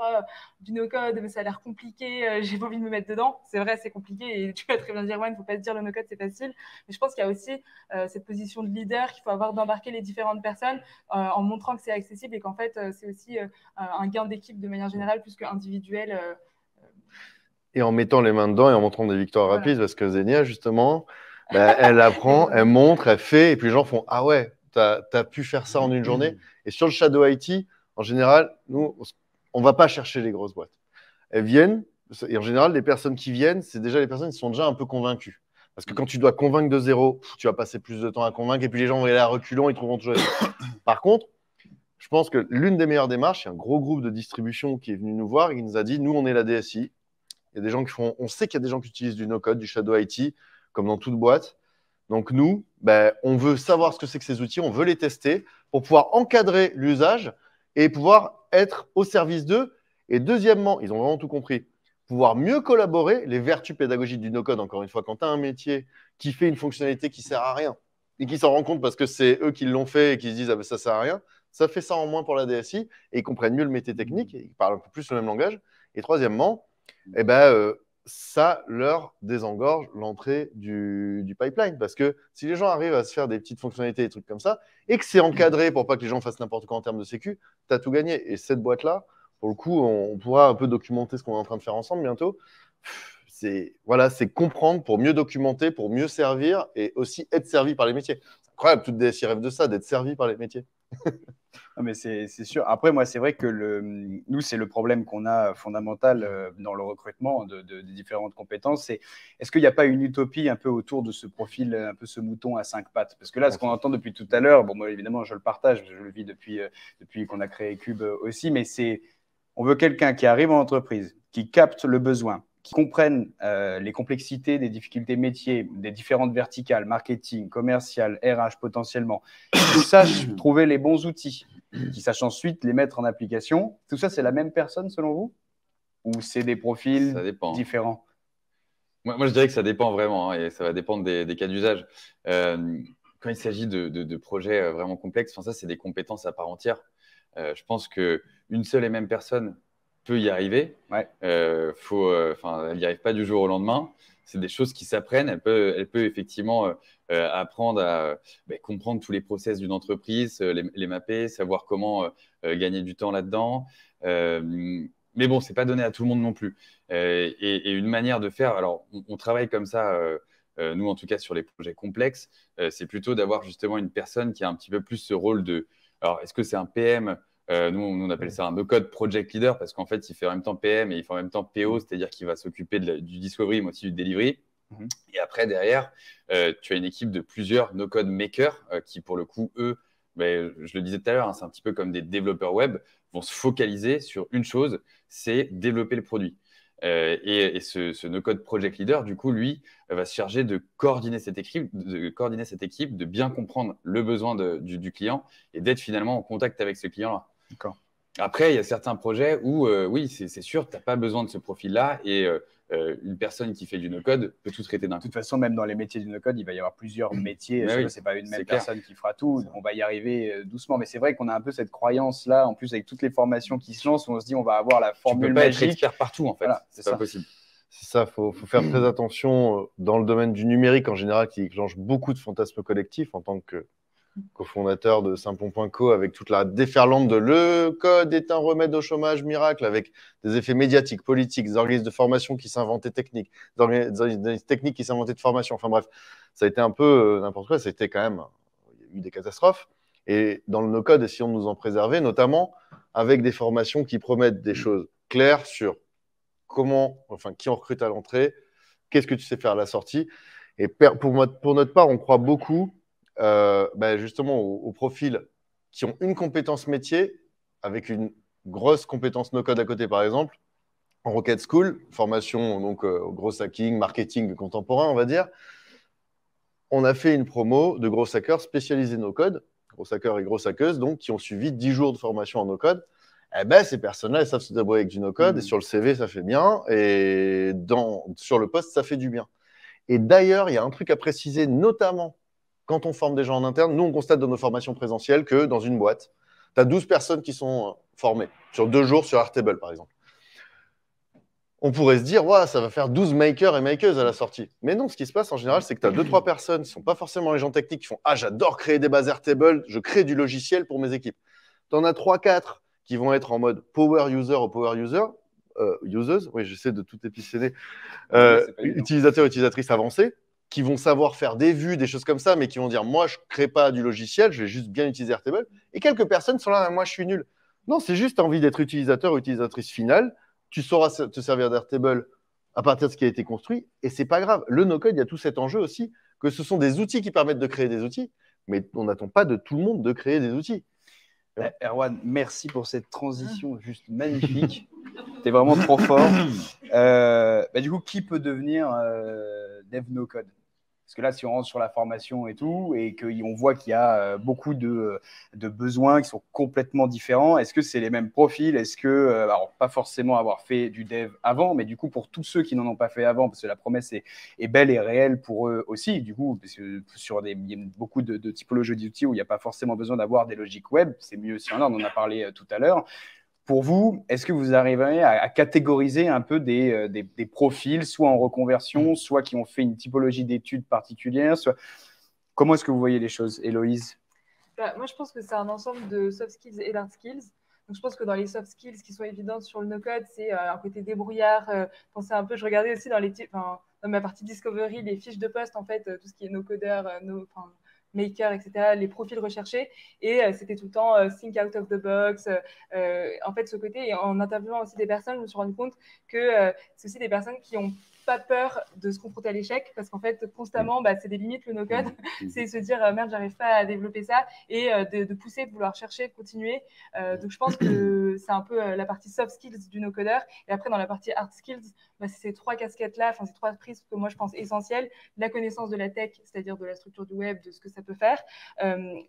du no-code, mais ça a l'air compliqué, j'ai pas envie de me mettre dedans. C'est vrai, c'est compliqué, et tu vas très bien dire, ouais, il ne faut pas se dire le no-code, c'est facile. Mais je pense qu'il y a aussi cette position de leader qu'il faut avoir, d'embarquer les différentes personnes en montrant que c'est accessible et qu'en fait, c'est aussi un gain d'équipe de manière générale plus qu'individuel. Et en mettant les mains dedans et en montrant des victoires rapides, parce que Zenia, justement, elle apprend, elle montre, elle fait, et puis les gens font « Ah ouais, t'as pu faire ça en une journée ». Et sur le Shadow IT, en général, nous, on ne va pas chercher les grosses boîtes. Elles viennent, et en général, les personnes qui viennent, c'est déjà les personnes qui sont déjà un peu convaincues. Parce que quand tu dois convaincre de zéro, tu vas passer plus de temps à convaincre, et puis les gens vont aller à reculons, ils trouveront toujours… Par contre, je pense que l'une des meilleures démarches, c'est un gros groupe de distribution qui est venu nous voir et qui nous a dit, nous, on est la DSI. Il y a des gens qui font, on sait qu'il y a des gens qui utilisent du no-code, du Shadow IT, comme dans toute boîte. Donc nous, on veut savoir ce que c'est que ces outils, on veut les tester pour pouvoir encadrer l'usage et pouvoir être au service d'eux. Et deuxièmement, ils ont vraiment tout compris, pouvoir mieux collaborer, les vertus pédagogiques du no-code. Encore une fois, quand tu as un métier qui fait une fonctionnalité qui ne sert à rien et qui s'en rend compte parce que c'est eux qui l'ont fait et qui se disent, ah ben, ça ne sert à rien, ça fait ça en moins pour la DSI et ils comprennent mieux le métier technique et ils parlent un peu plus le même langage. Et troisièmement, ça leur désengorge l'entrée du pipeline. Parce que si les gens arrivent à se faire des petites fonctionnalités, des trucs comme ça, et que c'est encadré pour pas que les gens fassent n'importe quoi en termes de sécu, tu as tout gagné. Et cette boîte-là, pour le coup, on pourra un peu documenter ce qu'on est en train de faire ensemble bientôt. C'est comprendre pour mieux documenter, pour mieux servir et aussi être servi par les métiers. C'est incroyable, toute DSI rêve de ça, d'être servi par les métiers. Non, mais c'est sûr. Après, moi, c'est vrai que nous, c'est le problème qu'on a fondamental dans le recrutement de différentes compétences. C'est est-ce qu'il n'y a pas une utopie un peu autour de ce profil, un peu ce mouton à 5 pattes? Parce que là, ce qu'on entend depuis tout à l'heure, bon, moi, évidemment, je le partage, je le vis depuis qu'on a créé Cube aussi, mais on veut quelqu'un qui arrive en entreprise, qui capte le besoin, qui comprennent les complexités des difficultés métiers, des différentes verticales, marketing, commercial, RH potentiellement, qui sachent trouver les bons outils, qui sachent ensuite les mettre en application. Tout ça, c'est la même personne selon vous? Ou c'est des profils différents? Moi, je dirais que ça dépend vraiment, hein, et ça va dépendre des cas d'usage. Quand il s'agit de projets vraiment complexes, ça, c'est des compétences à part entière. Je pense qu'une seule et même personne peut y arriver. Ouais. Elle n'y arrive pas du jour au lendemain. C'est des choses qui s'apprennent. Elle peut effectivement apprendre à comprendre tous les process d'une entreprise, les mapper, savoir comment gagner du temps là-dedans. Mais bon, c'est pas donné à tout le monde non plus. Et une manière de faire, alors on travaille comme ça, nous en tout cas sur les projets complexes, c'est plutôt d'avoir justement une personne qui a un petit peu plus ce rôle de… Alors, est-ce que c'est un PM? Nous, on appelle ça un no-code project leader parce qu'en fait, il fait en même temps PM et il fait en même temps PO, c'est-à-dire qu'il va s'occuper du discovery, mais aussi du delivery. Et après, derrière, tu as une équipe de plusieurs no-code makers qui, pour le coup, eux, je le disais tout à l'heure, hein, c'est un petit peu comme des développeurs web, vont se focaliser sur une chose, c'est développer le produit. Et ce no-code project leader, du coup, lui, va se charger de coordonner cette équipe, de bien comprendre le besoin du client et d'être finalement en contact avec ce client-là. D'accord. Après, il y a certains projets où, oui, c'est sûr, tu n'as pas besoin de ce profil-là et une personne qui fait du no-code peut tout traiter d'un coup. De toute façon, même dans les métiers du no-code, il va y avoir plusieurs métiers. Ce n'est pas une même personne qui fera tout. On va y arriver doucement. Mais c'est vrai qu'on a un peu cette croyance-là, en plus avec toutes les formations qui se lancent, où on se dit on va avoir la formule magique. Tu peux pas être expert partout, en fait. Voilà, c'est pas possible. C'est ça, faut faire très attention dans le domaine du numérique en général, qui déclenche beaucoup de fantasmes collectifs en tant que cofondateur de Simpon.co, avec toute la déferlante de le code est un remède au chômage miracle, avec des effets médiatiques, politiques, des organismes de formation qui s'inventaient techniques, des techniques qui s'inventaient de formation. Enfin bref, ça a été un peu n'importe quoi. C'était quand même, il y a eu des catastrophes. Et dans le no-code, essayons de nous en préserver, notamment avec des formations qui promettent des choses claires sur qui on recrute à l'entrée, qu'est-ce que tu sais faire à la sortie. Et pour notre part, on croit beaucoup justement aux profils qui ont une compétence métier avec une grosse compétence no-code à côté, par exemple. En Rocket School, formation donc gros hacking, marketing contemporain, on va dire. On a fait une promo de gros hackers spécialisés no-code gros hackers et grosses hackeuses, donc qui ont suivi 10 jours de formation en no-code. Eh ben, ces personnes-là, elles savent se débrouiller avec du no-code, et sur le CV, ça fait bien, et sur le poste, ça fait du bien. Et d'ailleurs, il y a un truc à préciser, notamment quand on forme des gens en interne. Nous, on constate dans nos formations présentielles que dans une boîte, tu as 12 personnes qui sont formées sur 2 jours sur Airtable, par exemple. On pourrait se dire, ouais, ça va faire 12 makers et makeuses à la sortie. Mais non, ce qui se passe en général, c'est que tu as 2-3 personnes qui ne sont pas forcément les gens techniques qui font « Ah, j'adore créer des bases Airtable, je crée du logiciel pour mes équipes. » Tu en as 3-4 qui vont être en mode power user ou power users, oui, j'essaie de tout épiceler, utilisateurs, utilisatrices avancés, qui vont savoir faire des vues, des choses comme ça, mais qui vont dire « Moi, je ne crée pas du logiciel, je vais juste bien utiliser Airtable. » Et quelques personnes sont là « Moi, je suis nul. » Non, c'est juste envie d'être utilisateur ou utilisatrice finale. Tu sauras te servir d'Airtable à partir de ce qui a été construit, et c'est pas grave. Le no-code, il y a tout cet enjeu aussi, que ce sont des outils qui permettent de créer des outils, mais on n'attend pas de tout le monde de créer des outils. Erwan, merci pour cette transition juste magnifique. Tu es vraiment trop fort. Du coup, qui peut devenir dev no-code? Parce que là, si on rentre sur la formation et tout, et qu'on voit qu'il y a beaucoup de besoins qui sont complètement différents, est-ce que c'est les mêmes profils? Est-ce que, alors pas forcément avoir fait du dev avant, mais du coup, pour tous ceux qui n'en ont pas fait avant, parce que la promesse est belle et réelle pour eux aussi, du coup, parce que il y a beaucoup de typologies d'outils où il n'y a pas forcément besoin d'avoir des logiques web, c'est mieux si on en a parlé tout à l'heure. Pour vous, est-ce que vous arrivez à catégoriser un peu des profils, soit en reconversion, soit qui ont fait une typologie d'études particulière Comment est-ce que vous voyez les choses, Héloïse? Moi, je pense que c'est un ensemble de soft skills et d'hard skills. Donc, je pense que dans les soft skills qui sont évidentes sur le no-code, c'est un côté débrouillard. Pensez un peu, je regardais aussi dans ma partie discovery, les fiches de poste, en fait, tout ce qui est no-codeur, maker, etc., les profils recherchés. Et c'était tout le temps think out of the box. En fait, ce côté, et en interviewant aussi des personnes, je me suis rendu compte que c'est aussi des personnes qui ont pas peur de se confronter à l'échec, parce qu'en fait, constamment, c'est des limites, le no-code. C'est se dire, merde, j'arrive pas à développer ça, et de pousser, de vouloir chercher, de continuer. Donc, je pense que c'est un peu la partie soft skills du no-codeur. Et après, dans la partie hard skills, c'est ces 3 casquettes-là, ces 3 prises que moi, je pense essentielles. La connaissance de la tech, c'est-à-dire de la structure du web, de ce que ça peut faire.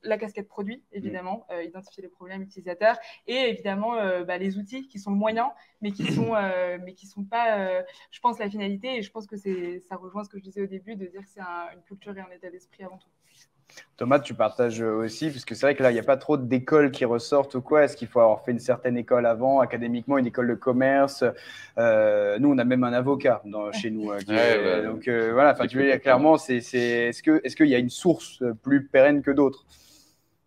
La casquette produit, évidemment, identifier les problèmes utilisateurs. Et évidemment, les outils qui sont le moyen, mais qui sont pas, je pense, la finalité. Et je pense que ça rejoint ce que je disais au début, de dire que c'est une culture et un état d'esprit avant tout. Thomas, tu partages aussi, puisque c'est vrai que là, il n'y a pas trop d'écoles qui ressortent ou quoi. Est-ce qu'il faut avoir fait une certaine école avant, académiquement, une école de commerce? Nous, on a même un avocat chez nous. Donc voilà, tu vois, clairement, est-ce qu'il y a une source plus pérenne que d'autres?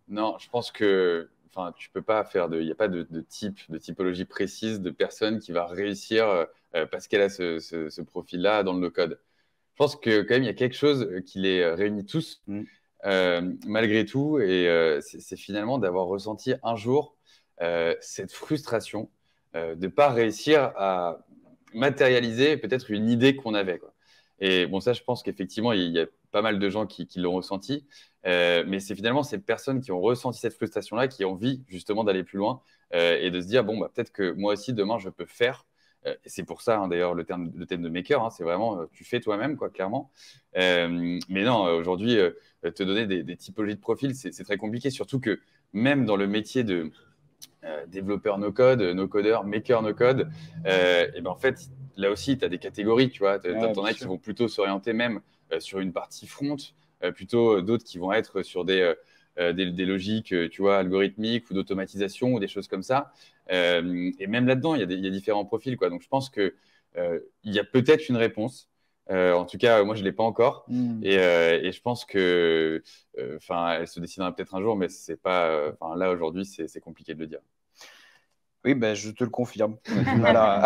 Non, je pense que tu peux pas faire il n'y a pas de typologie précise de personne qui va réussir parce qu'elle a ce profil-là dans le no-code. Je pense que quand même, il y a quelque chose qui les réunit tous. Malgré tout, et c'est finalement d'avoir ressenti un jour cette frustration de ne pas réussir à matérialiser peut-être une idée qu'on avait, quoi. Et bon, ça, je pense qu'effectivement, il y a pas mal de gens qui l'ont ressenti, mais c'est finalement ces personnes qui ont ressenti cette frustration-là qui ont envie justement d'aller plus loin et de se dire, bon, peut-être que moi aussi, demain, je peux faire. Et c'est pour ça, d'ailleurs, le thème de maker, c'est vraiment tu fais toi-même, quoi, clairement. Mais non, aujourd'hui, te donner des typologies de profils, c'est très compliqué, surtout que même dans le métier de développeur no-code, no-codeur, maker no-code, et en fait, là aussi, tu as des catégories, tu vois. T'en as qui vont plutôt s'orienter même sur une partie front, plutôt d'autres qui vont être sur des logiques, tu vois, algorithmiques ou d'automatisation ou des choses comme ça. Et même là-dedans, il y a différents profils, quoi. Donc, je pense qu'il y a peut-être une réponse. En tout cas, moi, je ne l'ai pas encore. Et je pense que, elle se décidera peut-être un jour, mais c'est pas. Là, aujourd'hui, c'est compliqué de le dire. Oui, je te le confirme. On a du mal à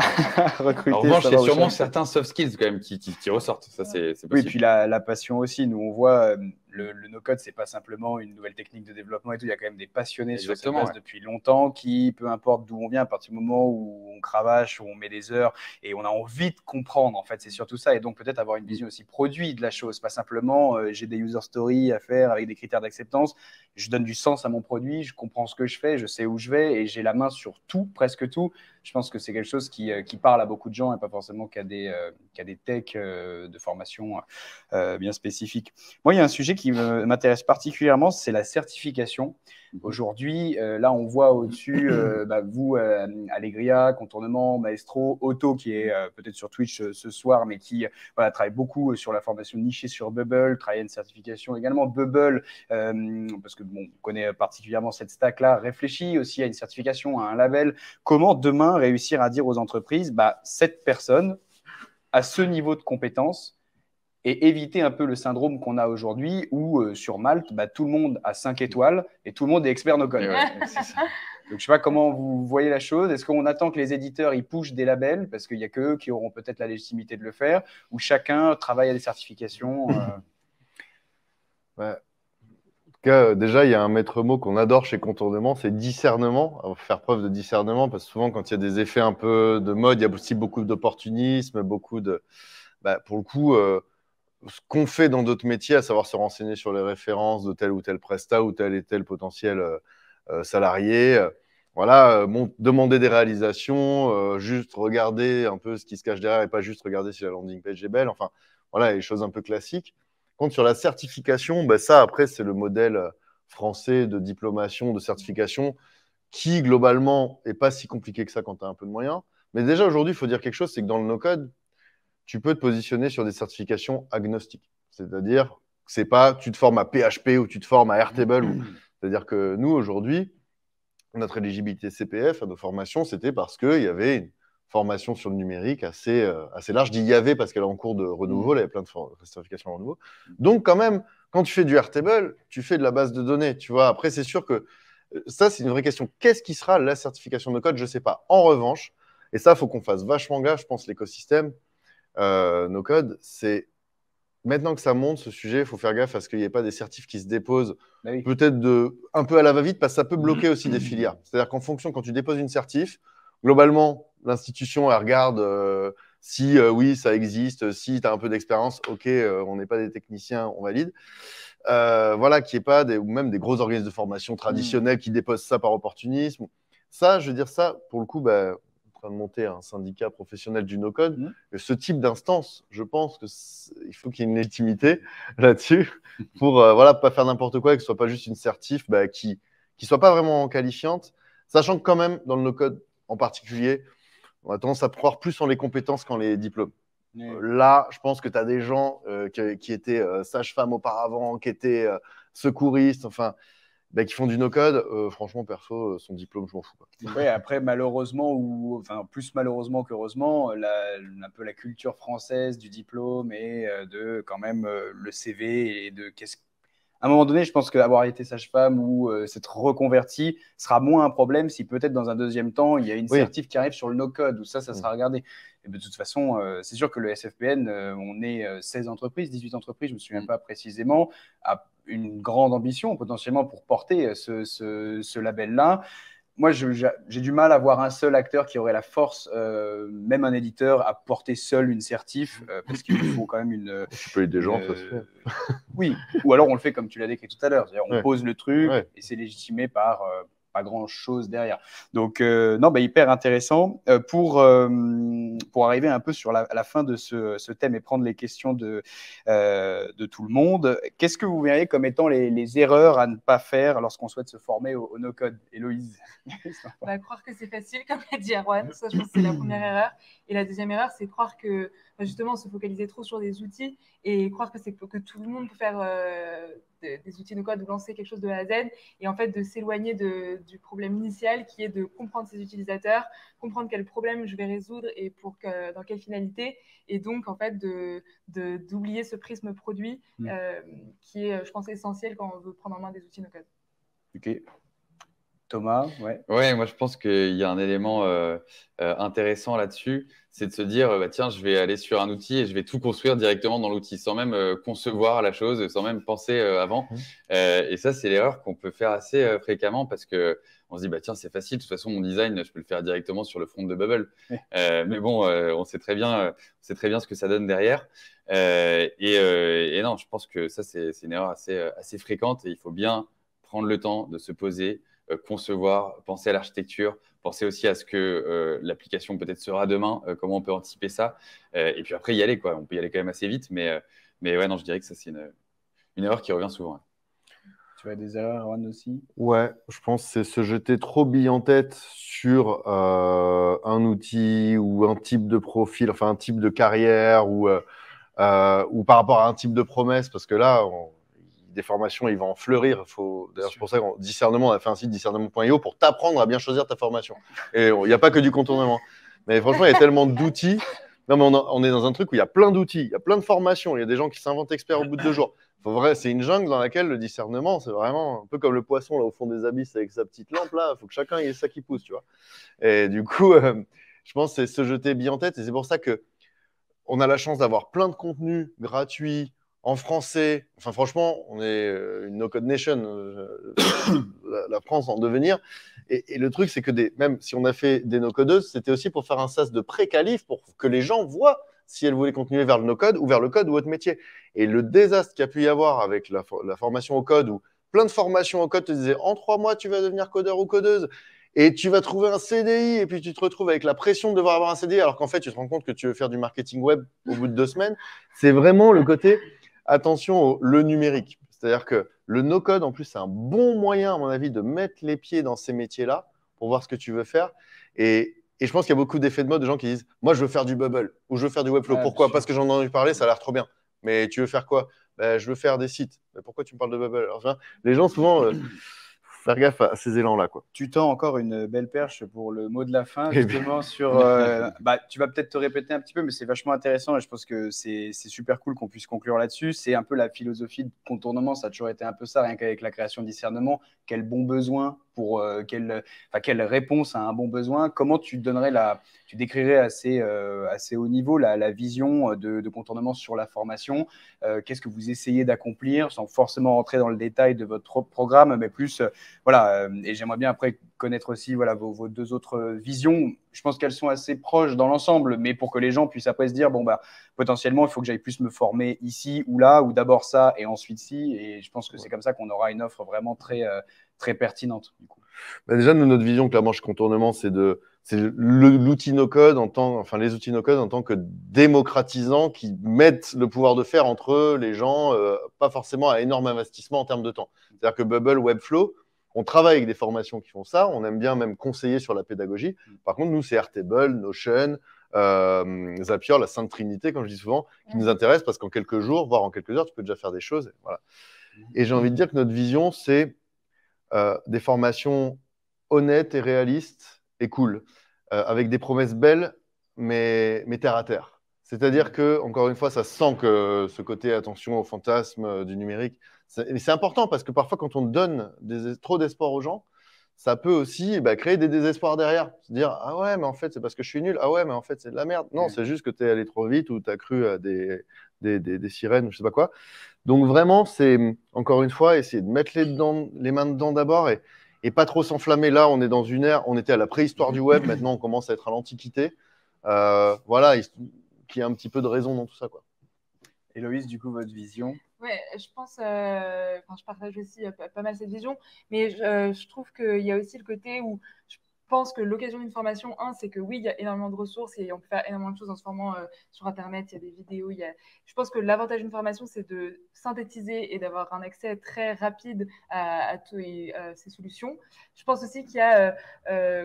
recruter. En revanche, il y a sûrement certains soft skills quand même qui ressortent. Ça, c'est possible. Oui, et puis la passion aussi. Nous, on voit le no-code, c'est pas simplement une nouvelle technique de développement et tout. Il y a quand même des passionnés sur cette base depuis longtemps qui, peu importe d'où on vient, à partir du moment où on cravache, où on met des heures et on a envie de comprendre, en fait, c'est surtout ça. Et donc, peut-être avoir une vision aussi produit de la chose. Pas simplement, j'ai des user stories à faire avec des critères d'acceptance. Je donne du sens à mon produit, je comprends ce que je fais, je sais où je vais et j'ai la main sur tout, presque tout. Je pense que c'est quelque chose qui parle à beaucoup de gens et pas forcément qu'à des techs de formation bien spécifiques. Moi, il y a un sujet qui m'intéresse particulièrement, c'est la certification. Aujourd'hui, là, on voit au-dessus, vous, Allegria, Contournement, Maestro, Otto, qui est peut-être sur Twitch ce soir, mais qui travaille beaucoup sur la formation nichée sur Bubble, travaille une certification également. Bubble, parce que on connaît particulièrement cette stack-là, réfléchit aussi à une certification, à un label. Comment demain réussir à dire aux entreprises, cette personne a ce niveau de compétence et éviter un peu le syndrome qu'on a aujourd'hui où sur Malte, tout le monde a 5 étoiles et tout le monde est expert no code. Donc, je ne sais pas comment vous voyez la chose. Est-ce qu'on attend que les éditeurs ils pushent des labels parce qu'il n'y a qu'eux qui auront peut-être la légitimité de le faire, ou chacun travaille à des certifications En tout cas, déjà, il y a un maître mot qu'on adore chez Contournement, c'est discernement. Faire preuve de discernement, parce que souvent, quand il y a des effets un peu de mode, il y a aussi beaucoup d'opportunisme, beaucoup de… pour le coup… ce qu'on fait dans d'autres métiers, à savoir se renseigner sur les références de tel ou tel prestat ou tel et tel potentiel salarié. Demander des réalisations, juste regarder un peu ce qui se cache derrière et pas juste regarder si la landing page est belle. Enfin, voilà, les choses un peu classiques. Contre sur la certification, ça, après, c'est le modèle français de diplomation, de certification, qui, globalement, n'est pas si compliqué que ça quand tu as un peu de moyens. Mais déjà, aujourd'hui, il faut dire quelque chose, c'est que dans le no-code, tu peux te positionner sur des certifications agnostiques. C'est-à-dire, c'est pas tu te formes à PHP ou tu te formes à Airtable. C'est-à-dire que nous, aujourd'hui, notre éligibilité CPF à nos formations, c'était parce qu'il y avait une formation sur le numérique assez large. Je dis il y avait parce qu'elle est en cours de renouveau. Il y avait plein de certifications en renouveau. Donc, quand même, quand tu fais du Airtable, tu fais de la base de données. Tu vois. Après, c'est sûr que ça, c'est une vraie question. Qu'est-ce qui sera la certification de code? Je ne sais pas. En revanche, et ça, il faut qu'on fasse vachement gaffe, je pense, l'écosystème, no code, c'est maintenant que ça monte ce sujet, il faut faire gaffe à ce qu'il n'y ait pas des certifs qui se déposent peut-être un peu à la va-vite parce que ça peut bloquer aussi des filières. C'est-à-dire qu'en fonction, quand tu déposes une certif, globalement, l'institution, elle regarde si oui, ça existe, si tu as un peu d'expérience, ok, on n'est pas des techniciens, on valide. Qu'il n'y ait pas ou même des gros organismes de formation traditionnels qui déposent ça par opportunisme. Ça, je veux dire ça, pour le coup, de monter un syndicat professionnel du no-code. Ce type d'instance, je pense qu'il faut qu'il y ait une légitimité là-dessus pour pas faire n'importe quoi et que ce ne soit pas juste une certif qui ne soit pas vraiment qualifiante, sachant que quand même, dans le no-code en particulier, on a tendance à croire plus en les compétences qu'en les diplômes. Là, je pense que tu as des gens qui étaient sages-femmes auparavant, qui étaient secouristes, qui font du no-code, franchement, perso, son diplôme, je m'en fous. Oui, après, malheureusement, plus malheureusement qu'heureusement, un peu la culture française du diplôme et de quand même le CV et de à un moment donné, je pense qu'avoir été sage-femme ou s'être reconverti sera moins un problème si peut-être dans un deuxième temps, il y a une certif qui arrive sur le no-code où ça sera regardé. Et de toute façon, c'est sûr que le SFPN, on est 16 entreprises, 18 entreprises, je ne me souviens pas précisément, a une grande ambition potentiellement pour porter ce label-là. Moi, j'ai du mal à voir un seul acteur qui aurait la force, même un éditeur, à porter seul une certif, parce qu'il faut quand même tu peux aider des gens, ça se fait. Oui, ou alors on le fait comme tu l'as décrit tout à l'heure, c'est-à-dire on pose le truc et c'est légitimé par pas grand-chose derrière. Donc, hyper intéressant. Pour arriver un peu sur la fin de ce thème et prendre les questions de tout le monde, qu'est-ce que vous verriez comme étant les erreurs à ne pas faire lorsqu'on souhaite se former au no-code? Héloïse. Croire que c'est facile, comme l'a dit Erwan, ça je pense que c'est la première erreur. Et la deuxième erreur, c'est croire que justement se focaliser trop sur des outils et croire que tout le monde peut faire des outils no-code ou lancer quelque chose de A à Z, et en fait de s'éloigner du problème initial qui est de comprendre ses utilisateurs, comprendre quel problème je vais résoudre et dans quelle finalité, et donc en fait d'oublier ce prisme produit qui est, je pense, essentiel quand on veut prendre en main des outils no-code. Ok. Thomas, Ouais, moi je pense qu'il y a un élément intéressant là-dessus, c'est de se dire tiens, je vais aller sur un outil et je vais tout construire directement dans l'outil sans même concevoir la chose, sans même penser avant. Et ça, c'est l'erreur qu'on peut faire assez fréquemment parce qu'on se dit tiens, c'est facile, de toute façon, mon design, je peux le faire directement sur le front de Bubble. Mais bon, on sait très bien ce que ça donne derrière. Et non, je pense que ça, c'est une erreur assez fréquente et il faut bien prendre le temps de se poser, concevoir, penser à l'architecture, penser aussi à ce que l'application peut-être sera demain, comment on peut anticiper ça, et puis après y aller, quoi. On peut y aller quand même assez vite, mais ouais, non, je dirais que ça, c'est une erreur qui revient souvent. Tu as des erreurs, Erwan, aussi? Ouais, je pense que c'est se jeter trop bille en tête sur un outil ou un type de profil, enfin un type de carrière ou par rapport à un type de promesse, parce que là, des formations, ils vont en fleurir. D'ailleurs, c'est pour ça qu'on discernement, on a fait un site discernement.io pour t'apprendre à bien choisir ta formation. Et il n'y a pas que du contournement. Mais franchement, il y a tellement d'outils. Non, mais on est dans un truc où il y a plein d'outils, il y a plein de formations, il y a des gens qui s'inventent experts au bout de 2 jours. C'est une jungle dans laquelle le discernement, c'est vraiment un peu comme le poisson là au fond des abysses avec sa petite lampe là. Il faut que chacun ait ça qui pousse, tu vois. Et du coup, je pense que c'est se jeter bille en tête. Et c'est pour ça que on a la chance d'avoir plein de contenus gratuits en français. Enfin, franchement, on est une no-code nation, la France en devenir. Et le truc, c'est que même si on a fait des no-codeuses, c'était aussi pour faire un sas de pré-qualif pour que les gens voient si elles voulaient continuer vers le no-code ou vers le code ou autre métier. Et le désastre qu'il y a pu y avoir avec la formation au code, où plein de formations au code te disaient en 3 mois, tu vas devenir codeur ou codeuse. Et tu vas trouver un CDI et puis tu te retrouves avec la pression de devoir avoir un CDI alors qu'en fait, tu te rends compte que tu veux faire du marketing web au bout de 2 semaines. C'est vraiment le côté attention le numérique. C'est-à-dire que le no-code, en plus, c'est un bon moyen, à mon avis, de mettre les pieds dans ces métiers-là pour voir ce que tu veux faire. Et je pense qu'il y a beaucoup d'effets de mode de gens qui disent « Moi, je veux faire du Bubble ou je veux faire du Webflow. Pourquoi ? Parce que j'en ai entendu parler, ça a l'air trop bien. Mais tu veux faire quoi ? Je veux faire des sites. Mais pourquoi tu me parles de Bubble ? Alors, les gens, souvent… faire gaffe à ces élans-là, quoi. Tu tends encore une belle perche pour le mot de la fin, justement, sur… tu vas peut-être te répéter un petit peu, mais c'est vachement intéressant et je pense que c'est super cool qu'on puisse conclure là-dessus. C'est un peu la philosophie de contournement, ça a toujours été un peu ça, rien qu'avec la création de discernement. Quel bon besoin pour quelle réponse à un bon besoin. Comment tu décrirais assez haut niveau la vision de contournement sur la formation. Qu'est-ce que vous essayez d'accomplir sans forcément rentrer dans le détail de votre programme, mais plus et j'aimerais bien après connaître aussi vos 2 autres visions. Je pense qu'elles sont assez proches dans l'ensemble, mais pour que les gens puissent après se dire potentiellement il faut que j'aille plus me former ici ou là, ou d'abord ça et ensuite ci. Et je pense que c'est comme ça qu'on aura une offre vraiment très très pertinente. Du coup. Déjà, notre vision clairement chez Contournement, c'est l'outil no-code les outils no-code en tant que démocratisants qui mettent le pouvoir de faire entre les gens, pas forcément à énorme investissement en termes de temps. C'est-à-dire que Bubble, Webflow, on travaille avec des formations qui font ça, on aime bien même conseiller sur la pédagogie. Par contre, nous, c'est Airtable, Notion, Zapier, la Sainte Trinité, comme je dis souvent, qui nous intéresse parce qu'en quelques jours, voire en quelques heures, tu peux déjà faire des choses. Voilà. Et j'ai envie de dire que notre vision, c'est des formations honnêtes et réalistes et cool, avec des promesses belles, mais terre à terre. C'est-à-dire que, encore une fois, ça sent que ce côté attention au fantasme du numérique, c'est important parce que parfois, quand on donne trop d'espoir aux gens, ça peut aussi créer des désespoirs derrière. Se dire, ah ouais, mais en fait, c'est parce que je suis nul. Ah ouais, mais en fait, c'est de la merde. Non, c'est juste que tu es allé trop vite ou tu as cru à des sirènes ou je sais pas quoi. Donc vraiment, c'est encore une fois essayer de mettre les mains dedans d'abord et pas trop s'enflammer. Là, on est dans une ère, on était à la préhistoire du web, maintenant on commence à être à l'Antiquité. Voilà, qu'il y ait un petit peu de raison dans tout ça, quoi. Héloïse, du coup, votre vision? Ouais, je pense, je partage aussi pas mal cette vision, mais je trouve qu'il y a aussi le côté où je pense que l'occasion d'une formation, c'est que oui, il y a énormément de ressources et on peut faire énormément de choses en se formant sur Internet, il y a des vidéos, je pense que l'avantage d'une formation, c'est de synthétiser et d'avoir un accès très rapide à ces solutions. Je pense aussi qu'il y a,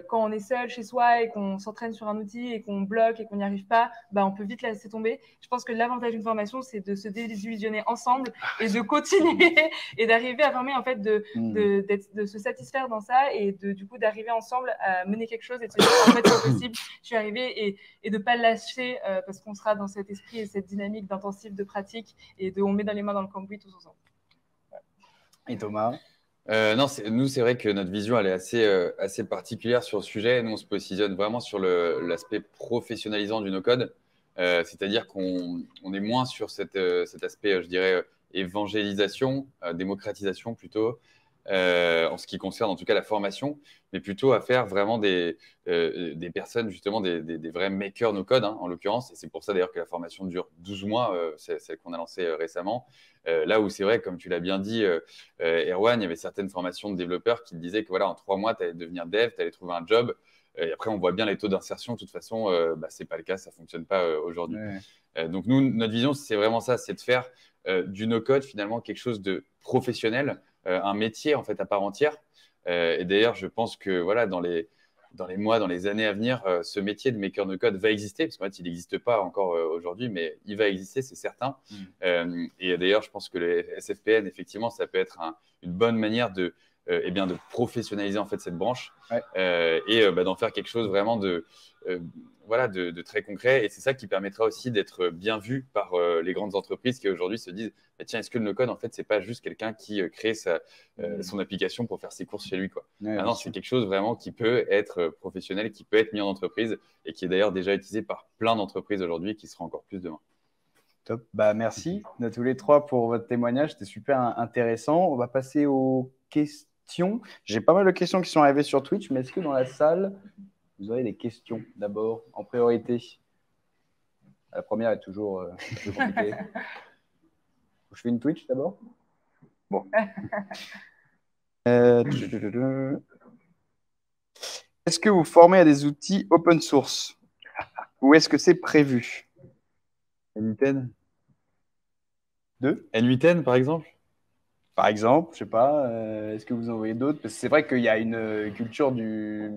quand on est seul chez soi et qu'on s'entraîne sur un outil et qu'on bloque et qu'on n'y arrive pas, on peut vite laisser tomber. Je pense que l'avantage d'une formation, c'est de se désillusionner ensemble et de continuer et d'arriver à former, en fait, de se satisfaire dans ça et du coup d'arriver ensemble à mener quelque chose et de se dire en fait c'est possible, je suis arrivée et de ne pas lâcher parce qu'on sera dans cet esprit et cette dynamique d'intensif, de pratique et on met dans les mains dans le cambouis tous ensemble. Et Thomas? Non, nous, c'est vrai que notre vision, elle est assez particulière sur le sujet. Nous, on se positionne vraiment sur l'aspect professionnalisant du no-code. C'est-à-dire qu'on est moins sur cet aspect, je dirais, évangélisation, démocratisation plutôt, en ce qui concerne en tout cas la formation, mais plutôt à faire vraiment des personnes, justement, des vrais makers no-code, en l'occurrence. Et c'est pour ça d'ailleurs que la formation dure 12 mois, celle qu'on a lancée récemment. Là où c'est vrai, comme tu l'as bien dit, Erwan, il y avait certaines formations de développeurs qui disaient que voilà, en 3 mois, tu allais devenir dev, tu allais trouver un job. Et après, on voit bien les taux d'insertion. De toute façon, ce n'est pas le cas, ça ne fonctionne pas aujourd'hui. Ouais. Donc, nous, notre vision, c'est vraiment ça, c'est de faire du no-code finalement quelque chose de professionnel, un métier en fait à part entière. Et d'ailleurs, je pense que voilà, dans les mois, dans les années à venir, ce métier de maker no-code va exister, parce qu'en fait, il n'existe pas encore aujourd'hui, mais il va exister, c'est certain. Et d'ailleurs, je pense que les SFPN, effectivement, ça peut être une bonne manière de professionnaliser en fait cette branche et d'en faire quelque chose vraiment de très concret. Et c'est ça qui permettra aussi d'être bien vu par les grandes entreprises qui aujourd'hui se disent tiens, est-ce que le no-code, en fait, c'est pas juste quelqu'un qui crée son application pour faire ses courses chez lui, quoi. Non, c'est quelque chose vraiment qui peut être professionnel, qui peut être mis en entreprise et qui est d'ailleurs déjà utilisé par plein d'entreprises aujourd'hui et qui sera encore plus demain. Top. Merci à tous les trois pour votre témoignage. C'était super intéressant. On va passer aux questions. J'ai pas mal de questions qui sont arrivées sur Twitch, mais est-ce que dans la salle, vous aurez des questions d'abord en priorité? La première est toujours plus compliquée. Je fais une Twitch d'abord? Bon. Est-ce que vous formez à des outils open source? Ou est-ce que c'est prévu? N8N? N8N, par exemple? Par exemple, je sais pas, est-ce que vous en voyez d'autres? Parce que c'est vrai qu'il y a une culture du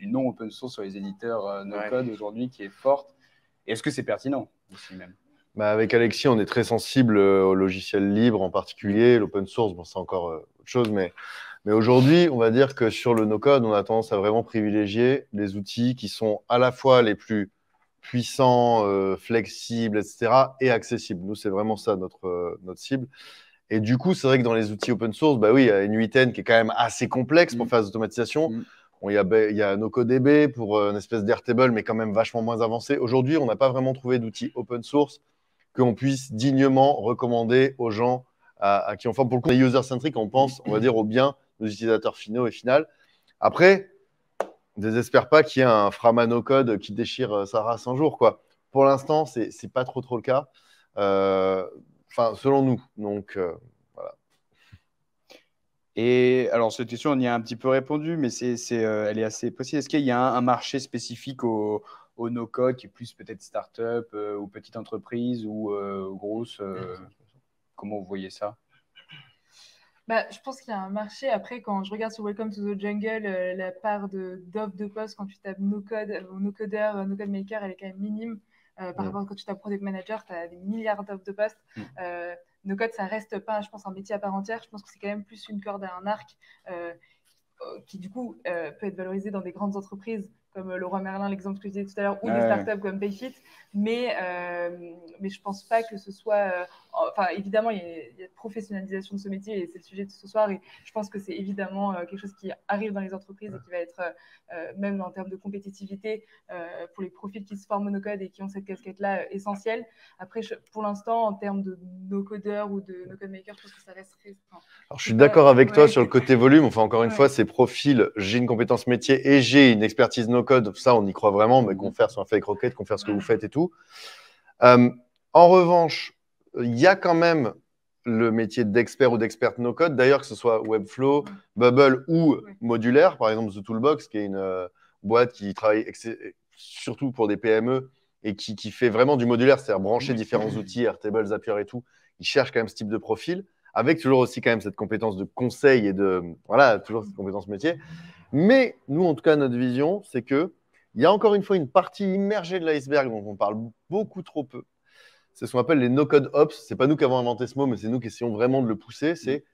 non open source sur les éditeurs no-code aujourd'hui qui est forte. Et est-ce que c'est pertinent aussi même? Avec Alexis, on est très sensible au logiciel libre en particulier. L'open source, bon, c'est encore autre chose, mais aujourd'hui, on va dire que sur le no-code, on a tendance à vraiment privilégier les outils qui sont à la fois les plus puissants, flexibles, etc., et accessibles. Nous, c'est vraiment ça notre cible. Et du coup, c'est vrai que dans les outils open source, oui, il y a N8N qui est quand même assez complexe pour faire des automatisations. Il y a NocoDB pour une espèce d'Airtable, mais quand même vachement moins avancé. Aujourd'hui, on n'a pas vraiment trouvé d'outils open source qu'on puisse dignement recommander aux gens à qui on forme. Pour le coup, on est user-centric, on pense, on va dire, au bien des utilisateurs finaux et final. Après, on ne désespère pas qu'il y ait un Frama no-code qui déchire sa race un jour, quoi. Pour l'instant, ce n'est pas trop le cas. Selon nous. Donc, voilà. Et alors, cette question, on y a un petit peu répondu, mais elle est assez précise. Est-ce qu'il y a un marché spécifique au no-code qui est plus peut-être start-up ou petite entreprise ou grosse Comment vous voyez ça? Je pense qu'il y a un marché. Après, quand je regarde sur Welcome to the Jungle, la part d'offres de poste quand tu tapes no-code, no-codeur, no-code maker, elle est quand même minime. Par rapport à quand tu tapes product manager, tu as des milliards d'offres de postes. No-code, ça reste pas, je pense, un métier à part entière. Je pense que c'est quand même plus une corde à un arc qui, du coup, peut être valorisé dans des grandes entreprises comme Leroy Merlin, l'exemple que je disais tout à l'heure, ou des startups comme Payfit. Mais je pense pas que ce soit... évidemment, il y a de professionnalisation de ce métier et c'est le sujet de ce soir. Et je pense que c'est évidemment quelque chose qui arrive dans les entreprises et qui va être, même en termes de compétitivité, pour les profils qui se forment au no-code et qui ont cette casquette-là, essentielle. Après, pour l'instant, en termes de no-codeur ou de no-code maker, je pense que ça reste restreint. Alors, je suis d'accord avec toi sur le côté volume. Enfin, encore une fois, ces profils, j'ai une compétence métier et j'ai une expertise no-code. Ça, on y croit vraiment, mais qu'on faire sur un fake rocket, qu'on faire ce que vous faites et tout. En revanche, il y a quand même le métier d'expert ou d'expert no-code. D'ailleurs, que ce soit Webflow, Bubble ou Modulaire, par exemple The Toolbox, qui est une boîte qui travaille surtout pour des PME et qui fait vraiment du modulaire, c'est-à-dire brancher différents outils, Airtable, Zapier et tout. Ils cherchent quand même ce type de profil, avec toujours aussi quand même cette compétence de conseil et toujours cette compétence métier. Mais nous, en tout cas, notre vision, c'est qu'il y a encore une fois une partie immergée de l'iceberg dont on parle beaucoup trop peu. C'est ce qu'on appelle les no-code ops. Ce n'est pas nous qui avons inventé ce mot, mais c'est nous qui essayons vraiment de le pousser. C'est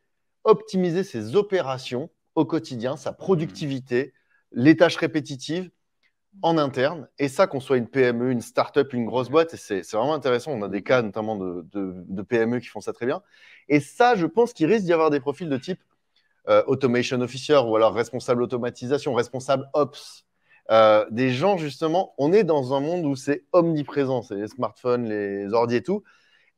optimiser ses opérations au quotidien, sa productivité, les tâches répétitives en interne. Et ça, qu'on soit une PME, une start-up, une grosse boîte, c'est vraiment intéressant. On a des cas notamment de PME qui font ça très bien. Et ça, je pense qu'il risque d'y avoir des profils de type automation officer ou alors responsable automatisation, responsable ops. Des gens, justement, on est dans un monde où c'est omniprésent, c'est les smartphones, les ordi et tout,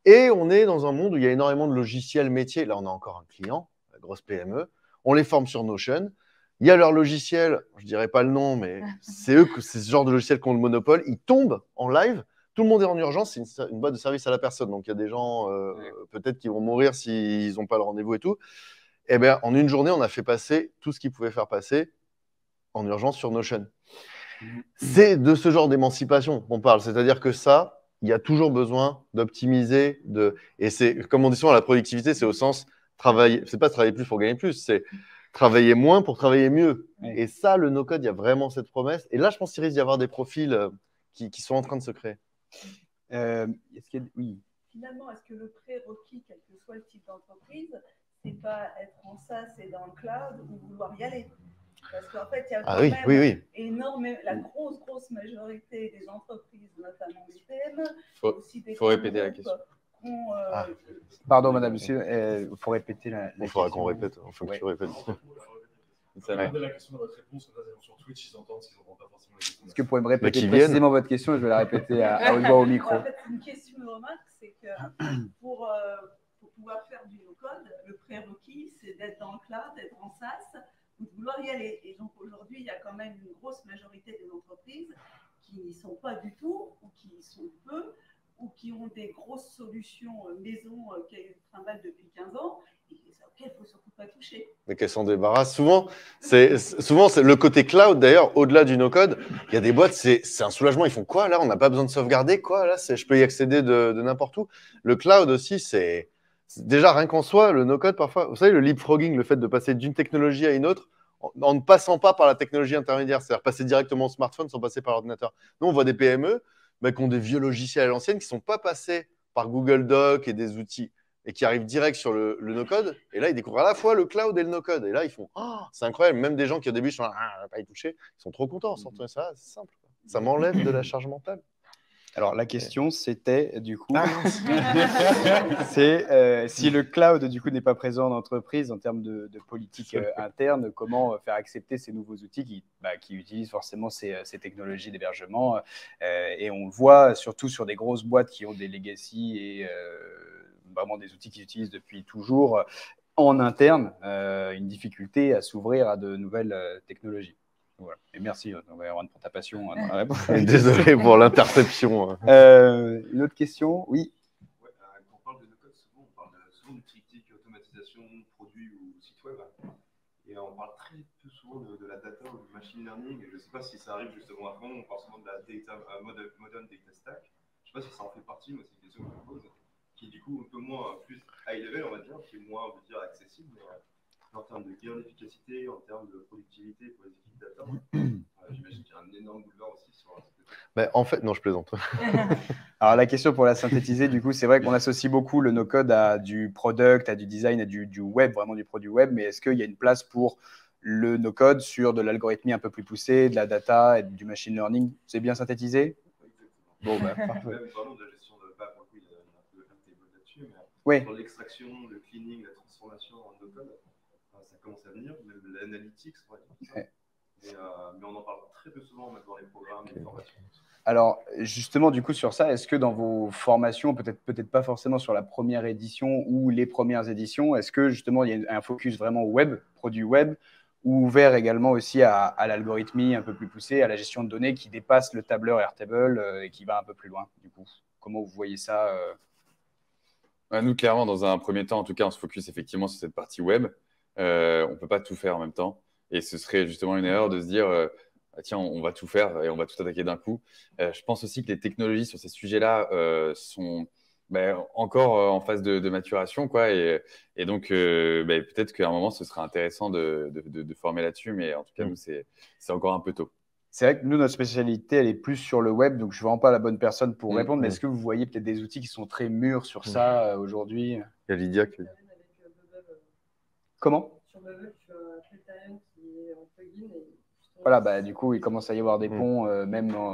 et on est dans un monde où il y a énormément de logiciels métiers. Là, on a encore un client, la grosse PME, on les forme sur Notion, il y a leur logiciel, je ne dirais pas le nom, mais c'est ce genre de logiciel qui ont le monopole, ils tombent en live, tout le monde est en urgence, c'est une boîte de service à la personne, donc il y a des gens peut-être qui vont mourir s'ils n'ont pas le rendez-vous et tout. Eh bien, en une journée, on a fait passer tout ce qu'ils pouvaient faire passer en urgence sur Notion. C'est de ce genre d'émancipation qu'on parle. C'est-à-dire que ça, il y a toujours besoin d'optimiser. Et c'est, comme on dit souvent, la productivité, c'est au sens travailler. C'est pas travailler plus pour gagner plus, c'est travailler moins pour travailler mieux. Oui. Et ça, le no-code, il y a vraiment cette promesse. Et là, je pense qu'il risque d'y avoir des profils qui sont en train de se créer. Oui. Finalement, est-ce que le prérequis, quel que soit le type d'entreprise, c'est pas être en SaaS et dans le cloud ou vouloir y aller? Parce qu'en fait, il y a quand même énormément, la grosse majorité des entreprises, notamment des PME, aussi des faut répéter la question. Pardon, madame, monsieur, il faut répéter la question. Il faudra qu'on répète, il faut que tu répètes. Ça va la question de votre réponse, comme ça, sur Twitch, ils entendent pas forcément les questions. Est-ce que vous pourriez me répéter précisément votre question et je vais la répéter à haute voix au micro. En fait, une question de remarque, c'est que pour pouvoir faire du no-code, le prérequis, c'est d'être dans le cloud, d'être en SaaS ou de vouloir y aller. Et donc aujourd'hui, il y a quand même une grosse majorité des entreprises qui n'y sont pas du tout ou qui y sont peu ou qui ont des grosses solutions maison qui trimballent depuis 15 ans et auxquelles il ne faut surtout pas toucher. Mais qu'elles s'en débarrassent. Souvent, c'est le côté cloud, d'ailleurs, au-delà du no-code, il y a des boîtes, c'est un soulagement. Ils font quoi là? On n'a pas besoin de sauvegarder quoi là? Je peux y accéder de n'importe où. Le cloud aussi, c'est déjà rien qu'en soi, le no-code parfois. Vous savez, le leapfrogging, le fait de passer d'une technologie à une autre en ne passant pas par la technologie intermédiaire, c'est-à-dire passer directement au smartphone sans passer par l'ordinateur. Nous, on voit des PME qui ont des vieux logiciels à l'ancienne qui ne sont pas passés par Google Doc et des outils et qui arrivent direct sur le no-code. Et là, ils découvrent à la fois le cloud et le no-code. Et là, ils font c'est incroyable. Même des gens qui, au début, sont là, on va pas y toucher, ils sont trop contents en sortant de ça. C'est simple. Ça m'enlève de la charge mentale. Alors, la question, c'était, du coup, c'est si le cloud, du coup, n'est pas présent en entreprise en termes de politique interne, comment faire accepter ces nouveaux outils qui utilisent forcément ces technologies d'hébergement. Et on le voit surtout sur des grosses boîtes qui ont des legacy et vraiment des outils qu'ils utilisent depuis toujours en interne, une difficulté à s'ouvrir à de nouvelles technologies. Voilà. Et merci, on va y avoir pour ta passion. Désolé pour l'interception. Une autre question, oui. Ouais, quand on parle de no-code, souvent, on parle souvent du triptyque automatisation, produit ou site web. Et on parle très peu souvent de la data ou du machine learning. Et je ne sais pas si ça arrive justement à fond. On parle souvent de la data, modern data stack. Je ne sais pas si ça en fait partie, moi c'est une question que je me pose, qui est du coup un peu moins plus high level, on va dire, qui est moins, on va dire, accessible. Mais, en termes de gain d'efficacité, en termes de productivité pour les équipes data, j'imagine qu'il y a un énorme boulevard aussi sur En fait, non, je plaisante. Alors, la question pour la synthétiser, du coup, c'est vrai qu'on associe beaucoup le no-code à du product, à du design, à du web, vraiment du produit web. Mais est-ce qu'il y a une place pour le no-code sur de l'algorithmie un peu plus poussée, de la data et du machine learning? C'est bien synthétisé? Bon, parfait. Même vraiment de la gestion de pour le coup, il y a un peu un table là-dessus, mais oui. Sur l'extraction, le cleaning, la transformation en no-code, ça commence à venir, même l'analytics, mais on en parle très peu souvent dans les programmes et les formations. Alors, justement, du coup, sur ça, est-ce que dans vos formations, peut-être pas forcément sur la première édition ou les premières éditions, est-ce que justement il y a un focus vraiment web, produit web, ou ouvert également aussi à l'algorithmie un peu plus poussée, à la gestion de données qui dépasse le tableur Airtable et qui va un peu plus loin, du coup? Comment vous voyez ça Nous, clairement, dans un premier temps, en tout cas, on se focus effectivement sur cette partie web. On ne peut pas tout faire en même temps. Et ce serait justement une erreur de se dire tiens, on va tout faire et on va tout attaquer d'un coup. Je pense aussi que les technologies sur ces sujets-là sont encore en phase de maturation, quoi. Et donc, peut-être qu'à un moment, ce sera intéressant de former là-dessus. Mais en tout cas, nous, c'est encore un peu tôt. C'est vrai que nous, notre spécialité, elle est plus sur le web. Donc, je ne suis vraiment pas la bonne personne pour répondre. Mais est-ce que vous voyez peut-être des outils qui sont très mûrs sur ça aujourd'hui? Il y a Lydia qui... Comment? Sur Bubble, tu as Criterion qui est en plugin. Voilà, du coup, il commence à y avoir des ponts,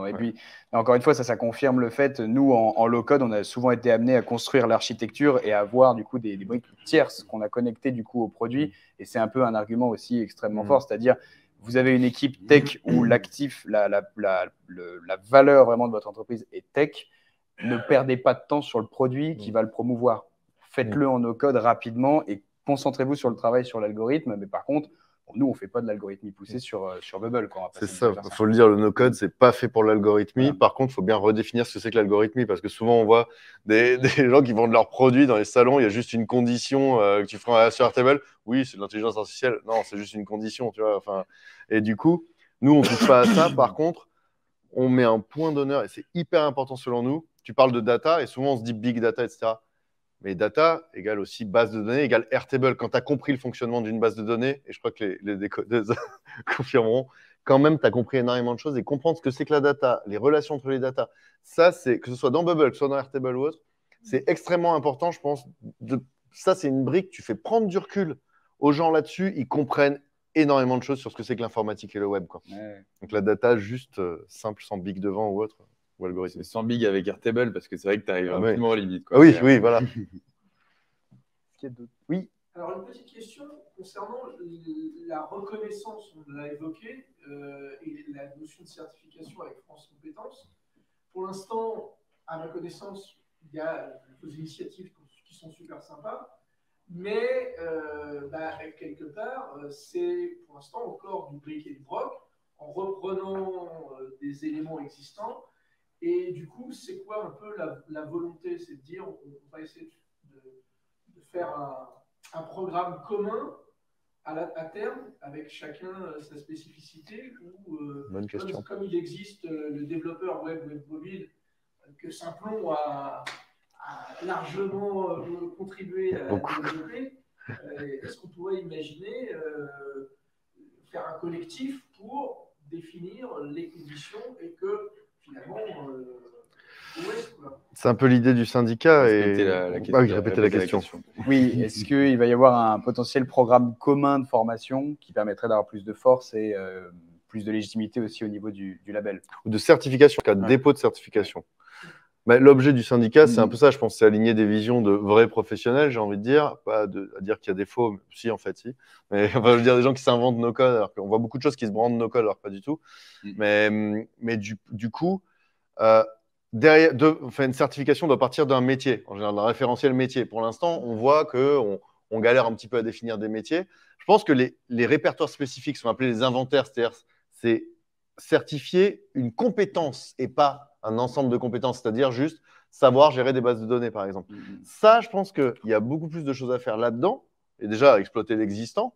et puis, encore une fois, ça confirme le fait, nous, en low-code, on a souvent été amenés à construire l'architecture et à avoir, du coup, des briques tierces qu'on a connectées, du coup, au produit. Et c'est un peu un argument aussi extrêmement fort, c'est-à-dire, vous avez une équipe tech où l'actif, la valeur vraiment de votre entreprise est tech. Ne perdez pas de temps sur le produit qui va le promouvoir. Faites-le en no-code rapidement et concentrez-vous sur le travail sur l'algorithme. Mais par contre, nous, on ne fait pas de l'algorithmie poussée sur Bubble. C'est ça, il faut le dire, le no-code, ce n'est pas fait pour l'algorithmie. Voilà. Par contre, il faut bien redéfinir ce que c'est que l'algorithmie, parce que souvent, on voit des gens qui vendent leurs produits dans les salons, il y a juste une condition que tu feras sur Airtable. Oui, c'est de l'intelligence artificielle. Non, c'est juste une condition, tu vois. Enfin, et du coup, nous, on ne touche pas à ça. Par contre, on met un point d'honneur, et c'est hyper important selon nous. Tu parles de data, et souvent on se dit big data, etc. Mais data égale aussi base de données, égale Airtable. Quand tu as compris le fonctionnement d'une base de données, et je crois que les décodeuses confirmeront, quand même, tu as compris énormément de choses et comprendre ce que c'est que la data, les relations entre les data. Ça, c'est que ce soit dans Bubble, que ce soit dans Airtable ou autre, c'est extrêmement important, je pense. Ça, c'est une brique. Tu fais prendre du recul aux gens là-dessus. Ils comprennent énormément de choses sur ce que c'est que l'informatique et le web, quoi. Ouais. Donc la data, juste simple, sans big devant ou autre, ou algorithme. Sans big avec Airtable, parce que c'est vrai que tu arrives rapidement aux limites. Quoi. Oui, oui, voilà. Oui. Alors, une petite question concernant la reconnaissance, on l'a évoqué, et la notion de certification avec France Compétences. Pour l'instant, à ma connaissance, il y a des initiatives qui sont super sympas, mais quelque part, c'est pour l'instant encore du bric et du broc, en reprenant des éléments existants. Et du coup, c'est quoi un peu la volonté? C'est de dire, on va essayer de faire un programme commun à terme, avec chacun sa spécificité, ou bonne question. Comme il existe le développeur web mobile, que Simplon a largement contribué à développer, est-ce qu'on pourrait imaginer faire un collectif pour définir les conditions et que finalement c'est un peu l'idée du syndicat. Répéter la question. Oui, est-ce qu'il va y avoir un potentiel programme commun de formation qui permettrait d'avoir plus de force et plus de légitimité aussi au niveau du label? Ou de certification, en cas de dépôt de certification. Bah, l'objet du syndicat, c'est un peu ça, je pense, c'est aligner des visions de vrais professionnels, j'ai envie de dire, pas à dire qu'il y a des faux, si en fait, si. Mais enfin, je veux dire des gens qui s'inventent nos codes, alors qu'on voit beaucoup de choses qui se brandent nos codes, alors pas du tout. Mais du coup, derrière, une certification doit partir d'un métier, en général, d'un référentiel métier. Pour l'instant, on voit qu'on galère un petit peu à définir des métiers. Je pense que les répertoires spécifiques sont appelés les inventaires, c'est-à-dire c'est certifier une compétence et pas un ensemble de compétences, c'est-à-dire juste savoir gérer des bases de données, par exemple. Ça, je pense qu'il y a beaucoup plus de choses à faire là-dedans, et déjà exploiter l'existant.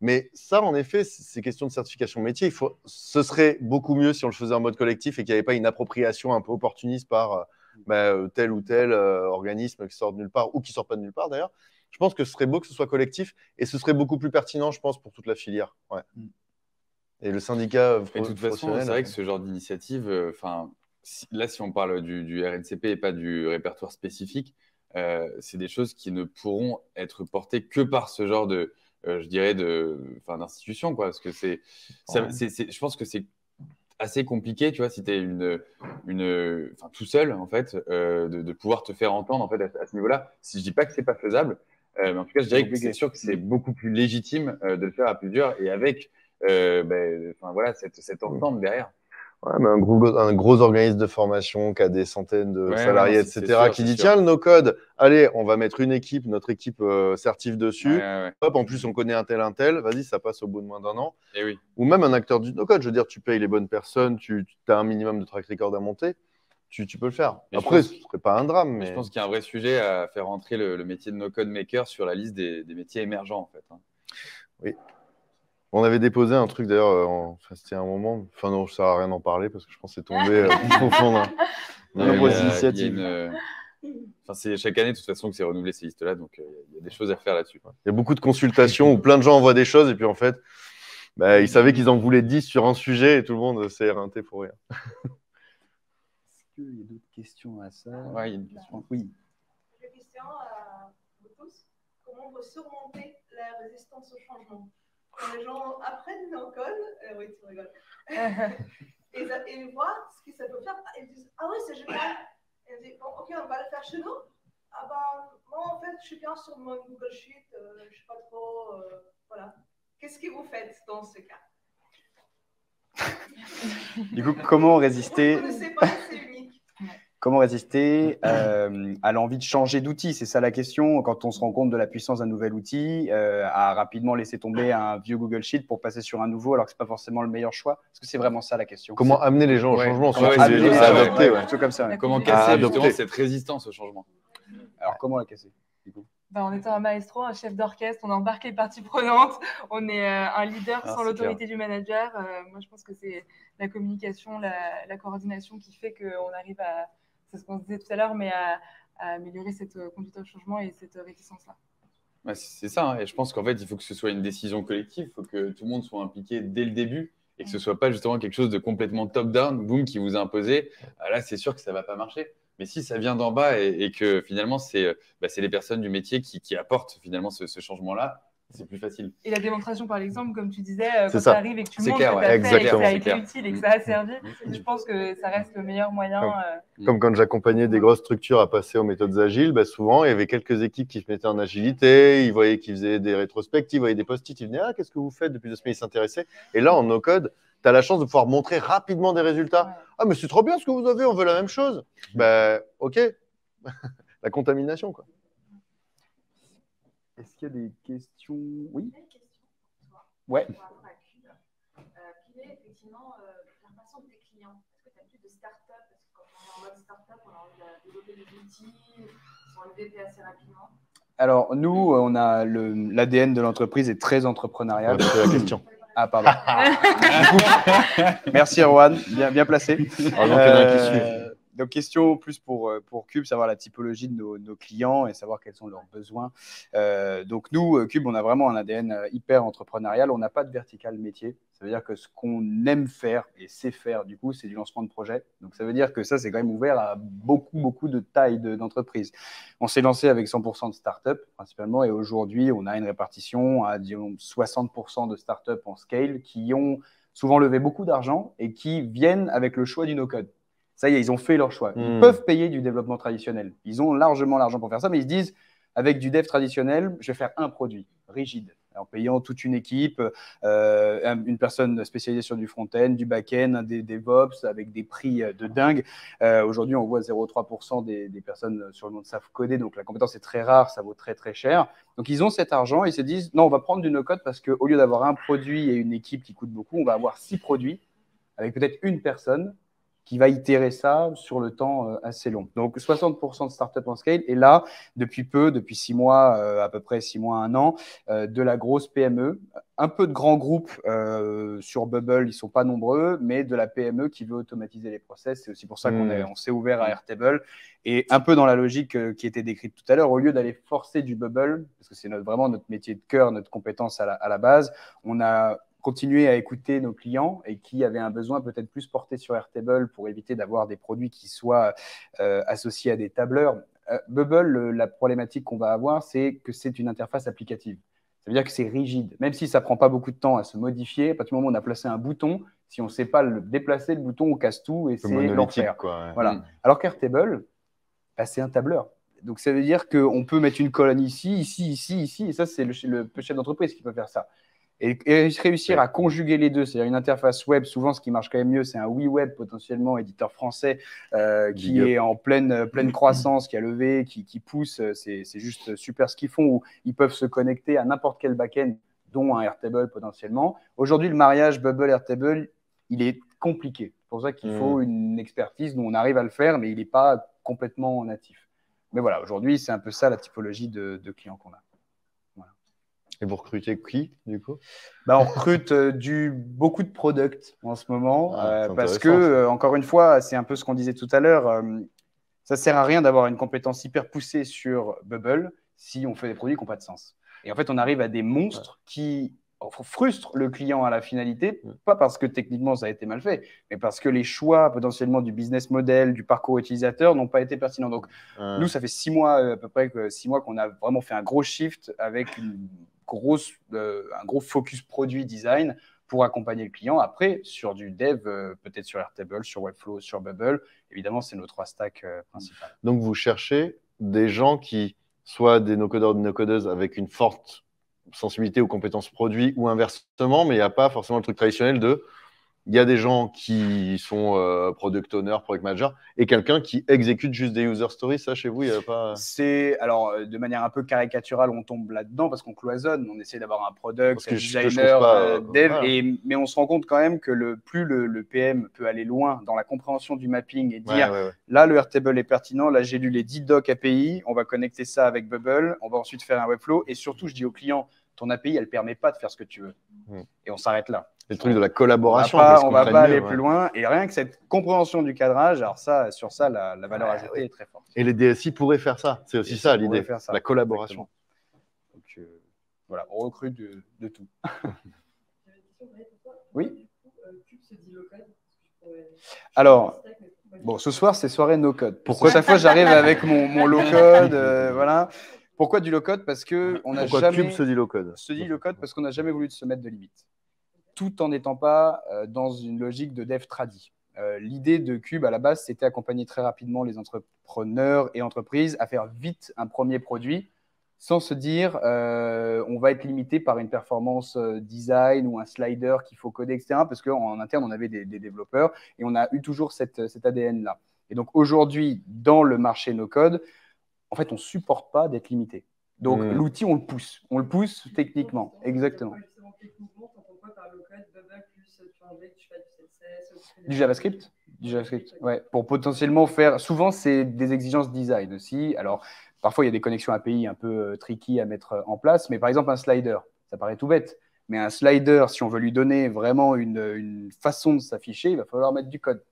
Mais ça, en effet, c'est question de certification métier. Ce serait beaucoup mieux si on le faisait en mode collectif et qu'il n'y avait pas une appropriation un peu opportuniste par tel ou tel organisme qui sort de nulle part ou qui ne sort pas de nulle part, d'ailleurs. Je pense que ce serait beau que ce soit collectif et ce serait beaucoup plus pertinent, je pense, pour toute la filière. Ouais. Et le syndicat de toute façon, c'est vrai que ce genre d'initiative, là, si on parle du RNCP et pas du répertoire spécifique, c'est des choses qui ne pourront être portées que par ce genre de, je dirais, d'institution, quoi. Parce que je pense que c'est assez compliqué, tu vois, si tu es tout seul, en fait, de pouvoir te faire entendre, en fait, à ce niveau-là. Si je dis pas que c'est pas faisable, mais en tout cas, je dirais que c'est sûr que c'est beaucoup plus légitime de le faire à plusieurs et avec cette entente derrière. Ouais, mais un gros organisme de formation qui a des centaines de salariés, etc., qui dit tiens, le no-code, allez, on va mettre notre équipe certif dessus. Hop, en plus, on connaît un tel, vas-y, ça passe au bout de moins d'un an. Et oui. Ou même un acteur du no-code, je veux dire, tu payes les bonnes personnes, tu as un minimum de track record à monter, tu peux le faire. Et après, ce ne serait pas un drame. Mais je pense qu'il y a un vrai sujet à faire entrer le métier de no-code maker sur la liste des métiers émergents, en fait. Oui. On avait déposé un truc d'ailleurs, c'était un moment, enfin non, ça ne sert à rien d'en parler parce que je pense que c'est tombé profond dans de nombreuses initiatives. C'est chaque année de toute façon que c'est renouvelé ces listes-là, donc il y a des choses à faire là-dessus. Il y a beaucoup de consultations où plein de gens envoient des choses et puis en fait, ils savaient qu'ils en voulaient 10 sur un sujet et tout le monde s'est éreinté pour rien. Est-ce qu'il y a d'autres questions à ça? Oui, il y a une question. Oui. J'ai une question à vous tous. Comment on peut surmonter la résistance au changement? Quand les gens apprennent nos codes, oui, tu rigoles, et voient ce que ça peut faire, ils disent ah oui, c'est génial. Et ils disent bon, ok, on va le faire chez nous. Ah ben, moi en fait, je suis bien sur mon Google Sheet, je ne sais pas trop. Voilà. Qu'est-ce que vous faites dans ce cas? Du coup, comment résister? Vous ne connaissez pas, c'est unique. Comment résister à l'envie de changer d'outil? C'est ça la question. Quand on se rend compte de la puissance d'un nouvel outil, à rapidement laisser tomber un vieux Google Sheet pour passer sur un nouveau, alors que ce n'est pas forcément le meilleur choix. Est-ce que c'est vraiment ça la question? Comment amener les gens au changement? Plutôt comme ça. Comment casser justement cette résistance au changement? Alors, comment la casser du coup? On est un maestro, un chef d'orchestre, on embarque les parties prenantes, on est un leader sans l'autorité du manager. Moi, je pense que c'est la communication, la coordination qui fait qu'on arrive à, c'est ce qu'on disait tout à l'heure, mais à améliorer cette conduite au changement et cette réticence-là. Ouais, c'est ça, hein. Et je pense qu'en fait, il faut que ce soit une décision collective, il faut que tout le monde soit impliqué dès le début et que ce ne soit pas justement quelque chose de complètement top-down, boum, qui vous est imposé. Là, c'est sûr que ça ne va pas marcher. Mais si ça vient d'en bas et que finalement, c'est les personnes du métier qui apportent finalement ce changement-là, c'est plus facile. Et la démonstration, par exemple, comme tu disais, quand tu ça. arrives et que tu montres clair, que tu as fait et que ça a été clair. utile et que ça a servi, je pense que ça reste le meilleur moyen. Comme quand j'accompagnais des grosses structures à passer aux méthodes agiles, souvent, il y avait quelques équipes qui se mettaient en agilité, ils voyaient qu'ils faisaient des rétrospectives, ils voyaient des post-it, ils venaient « Ah, qu'est-ce que vous faites depuis 2 semaines ?» Ils s'intéressaient. Et là, en no-code, tu as la chance de pouvoir montrer rapidement des résultats. Ouais. « Ah, mais c'est trop bien ce que vous avez, on veut la même chose. » OK. La contamination, quoi. Est-ce qu'il y a des questions? Oui. Une question pour toi. Ouais. Par rapport à Cube. Quelle est effectivement l'impatience des clients? Est-ce que tu as plus de start-up? Parce que quand on est en mode start-up, on a envie de développer des outils qui sont MVP assez rapidement. Alors, nous, on a l'ADN de l'entreprise est très entrepreneurial. Ouais, c'est la question. Ah, pardon. Merci, Erwan. Bien placé. Donc, question plus pour Cube, savoir la typologie de nos clients et savoir quels sont leurs besoins. Donc, nous, Cube, on a vraiment un ADN hyper entrepreneurial. On n'a pas de vertical métier. Ça veut dire que ce qu'on aime faire et sait faire, du coup, c'est du lancement de projet. Donc, ça veut dire que ça, c'est quand même ouvert à beaucoup de tailles d'entreprises. On s'est lancé avec 100% de start-up, principalement, et aujourd'hui, on a une répartition à, disons, 60% de start-up en scale qui ont souvent levé beaucoup d'argent et qui viennent avec le choix du no-code. Ça y est, ils ont fait leur choix. Ils peuvent payer du développement traditionnel. Ils ont largement l'argent pour faire ça, mais ils se disent, avec du dev traditionnel, je vais faire un produit rigide, en payant toute une équipe, une personne spécialisée sur du front-end, du back-end, des DevOps, avec des prix de dingue. Aujourd'hui, on voit 0,3% des personnes sur le monde savent coder, donc la compétence est très rare, ça vaut très cher. Donc, ils ont cet argent, ils se disent, non, on va prendre du no-code parce qu'au lieu d'avoir un produit et une équipe qui coûte beaucoup, on va avoir 6 produits avec peut-être une personne qui va itérer ça sur le temps assez long. Donc, 60% de startups en scale. Et là, depuis 6 mois, à peu près 6 mois, 1 an, de la grosse PME, un peu de grands groupes sur Bubble, ils ne sont pas nombreux, mais de la PME qui veut automatiser les process. C'est aussi pour ça qu'on s'est ouvert à Airtable. Et un peu dans la logique qui était décrite tout à l'heure, au lieu d'aller forcer du Bubble, parce que c'est vraiment notre métier de cœur, notre compétence à la base, on a continuer à écouter nos clients et qui avaient un besoin peut-être plus porté sur Airtable pour éviter d'avoir des produits qui soient associés à des tableurs. Bubble, la problématique qu'on va avoir, c'est que c'est une interface applicative. Ça veut dire que c'est rigide. Même si ça ne prend pas beaucoup de temps à se modifier, à partir du moment où on a placé un bouton, si on ne sait pas le déplacer, le bouton, on casse tout et c'est l'enfer. Ouais. Voilà. Alors qu'Airtable, c'est un tableur. Donc, ça veut dire qu'on peut mettre une colonne ici, et ça, c'est le chef d'entreprise qui peut faire ça. Et réussir à conjuguer les deux, c'est-à-dire une interface web, souvent ce qui marche quand même mieux, c'est un WeWeb potentiellement, éditeur français, qui est en pleine croissance, qui a levé, qui pousse, c'est juste super ce qu'ils font, où ils peuvent se connecter à n'importe quel back-end, dont un Airtable potentiellement. Aujourd'hui, le mariage Bubble-Airtable, il est compliqué. C'est pour ça qu'il faut une expertise, dont on arrive à le faire, mais il n'est pas complètement natif. Mais voilà, aujourd'hui, c'est un peu ça la typologie de clients qu'on a. Et vous recrutez qui, du coup? On recrute beaucoup de products en ce moment, parce que, encore une fois, c'est un peu ce qu'on disait tout à l'heure, ça ne sert à rien d'avoir une compétence hyper poussée sur Bubble si on fait des produits qui n'ont pas de sens. Et en fait, on arrive à des monstres qui frustrent le client à la finalité, pas parce que techniquement ça a été mal fait, mais parce que les choix potentiellement du business model, du parcours utilisateur n'ont pas été pertinents. Donc, nous, ça fait 6 mois, à peu près 6 mois qu'on a vraiment fait un gros shift avec un gros focus produit design pour accompagner le client. Après, sur du dev, peut-être sur Airtable, sur Webflow, sur Bubble, évidemment, c'est nos 3 stacks principaux. Donc, vous cherchez des gens qui soient des no-codeurs, des no-codeuses avec une forte sensibilité aux compétences produits ou inversement, mais il n'y a pas forcément le truc traditionnel de il y a des gens qui sont product owner, product manager, et quelqu'un qui exécute juste des user stories. Ça, chez vous, il n'y a pas… Alors, de manière un peu caricaturale, on tombe là-dedans parce qu'on cloisonne. On essaie d'avoir un product, un designer, dev, voilà. mais on se rend compte quand même que plus le PM peut aller loin dans la compréhension du mapping et dire là, le Airtable est pertinent, là, j'ai lu les 10 docs API, on va connecter ça avec Bubble, on va ensuite faire un Webflow. Et surtout, je dis au client, ton API, elle ne permet pas de faire ce que tu veux. Et on s'arrête là. Les trucs de la collaboration. On va pas aller plus loin. Et rien que cette compréhension du cadrage, alors ça, sur ça, la valeur ajoutée est très forte. Et les DSI pourraient faire ça. C'est aussi ça l'idée, la collaboration. Donc, voilà, on recrute de tout. Oui. Alors, bon, ce soir, c'est soirée no-code. Pourquoi chaque fois, j'arrive avec mon low-code, voilà. Pourquoi du low-code? Parce qu'on n'a jamais… Cube se dit low-code. Se dit low-code parce qu'on n'a jamais voulu se mettre de limite, tout en n'étant pas dans une logique de dev tradi. L'idée de Cube, à la base, c'était accompagner très rapidement les entrepreneurs et entreprises à faire vite un premier produit sans se dire on va être limité par une performance design ou un slider qu'il faut coder, etc. Parce qu'en interne, on avait des développeurs et on a eu toujours cet ADN-là. Et donc aujourd'hui, dans le marché no-code, en fait, on ne supporte pas d'être limité. Donc, l'outil, on le pousse techniquement. Exactement. Du JavaScript. Ouais. Pour potentiellement faire… Souvent, c'est des exigences design aussi. Alors, parfois, il y a des connexions API un peu tricky à mettre en place. Mais par exemple, un slider, ça paraît tout bête. Mais un slider, si on veut lui donner vraiment une façon de s'afficher, il va falloir mettre du code.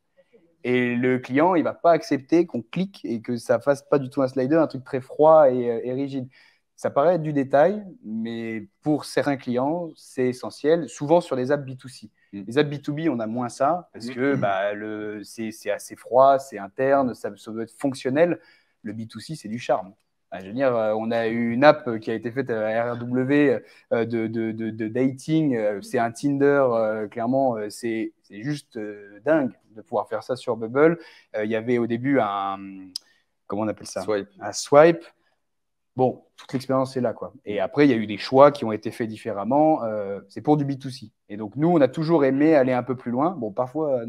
Et le client, il ne va pas accepter qu'on clique et que ça ne fasse pas du tout un slider, un truc très froid et rigide. Ça paraît être du détail, mais pour certains clients, c'est essentiel, souvent sur les apps B2C. Les apps B2B, on a moins ça, parce que c'est assez froid, c'est interne, ça doit être fonctionnel. Le B2C, c'est du charme. Je veux dire, on a eu une app qui a été faite à RRW de dating. C'est un Tinder, clairement, c'est juste dingue de pouvoir faire ça sur Bubble. Il y avait au début comment on appelle ça? Un swipe. Bon, toute l'expérience est là, quoi. Et après, il y a eu des choix qui ont été faits différemment. C'est pour du B2C. Et donc, nous, on a toujours aimé aller un peu plus loin. Bon, parfois,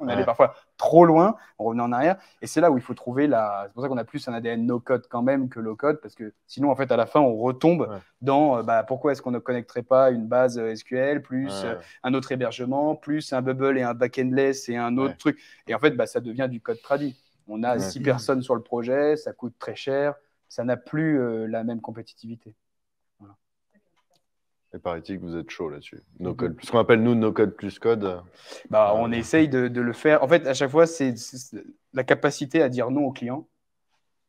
on allait parfois trop loin, on revenait en arrière. Et c'est là où il faut trouver c'est pour ça qu'on a plus un ADN no-code quand même que low-code, parce que sinon, en fait, à la fin, on retombe dans pourquoi est-ce qu'on ne connecterait pas une base SQL, plus un autre hébergement, plus un Bubble et un back-endless et un autre truc. Et en fait, ça devient du code tradi. On a 6 personnes sur le projet, ça coûte très cher, ça n'a plus la même compétitivité. Voilà. Et paraît-il que vous êtes chaud là-dessus. No code. Ce qu'on appelle nous no code plus code. On essaye de le faire. En fait, à chaque fois, c'est la capacité à dire non au client.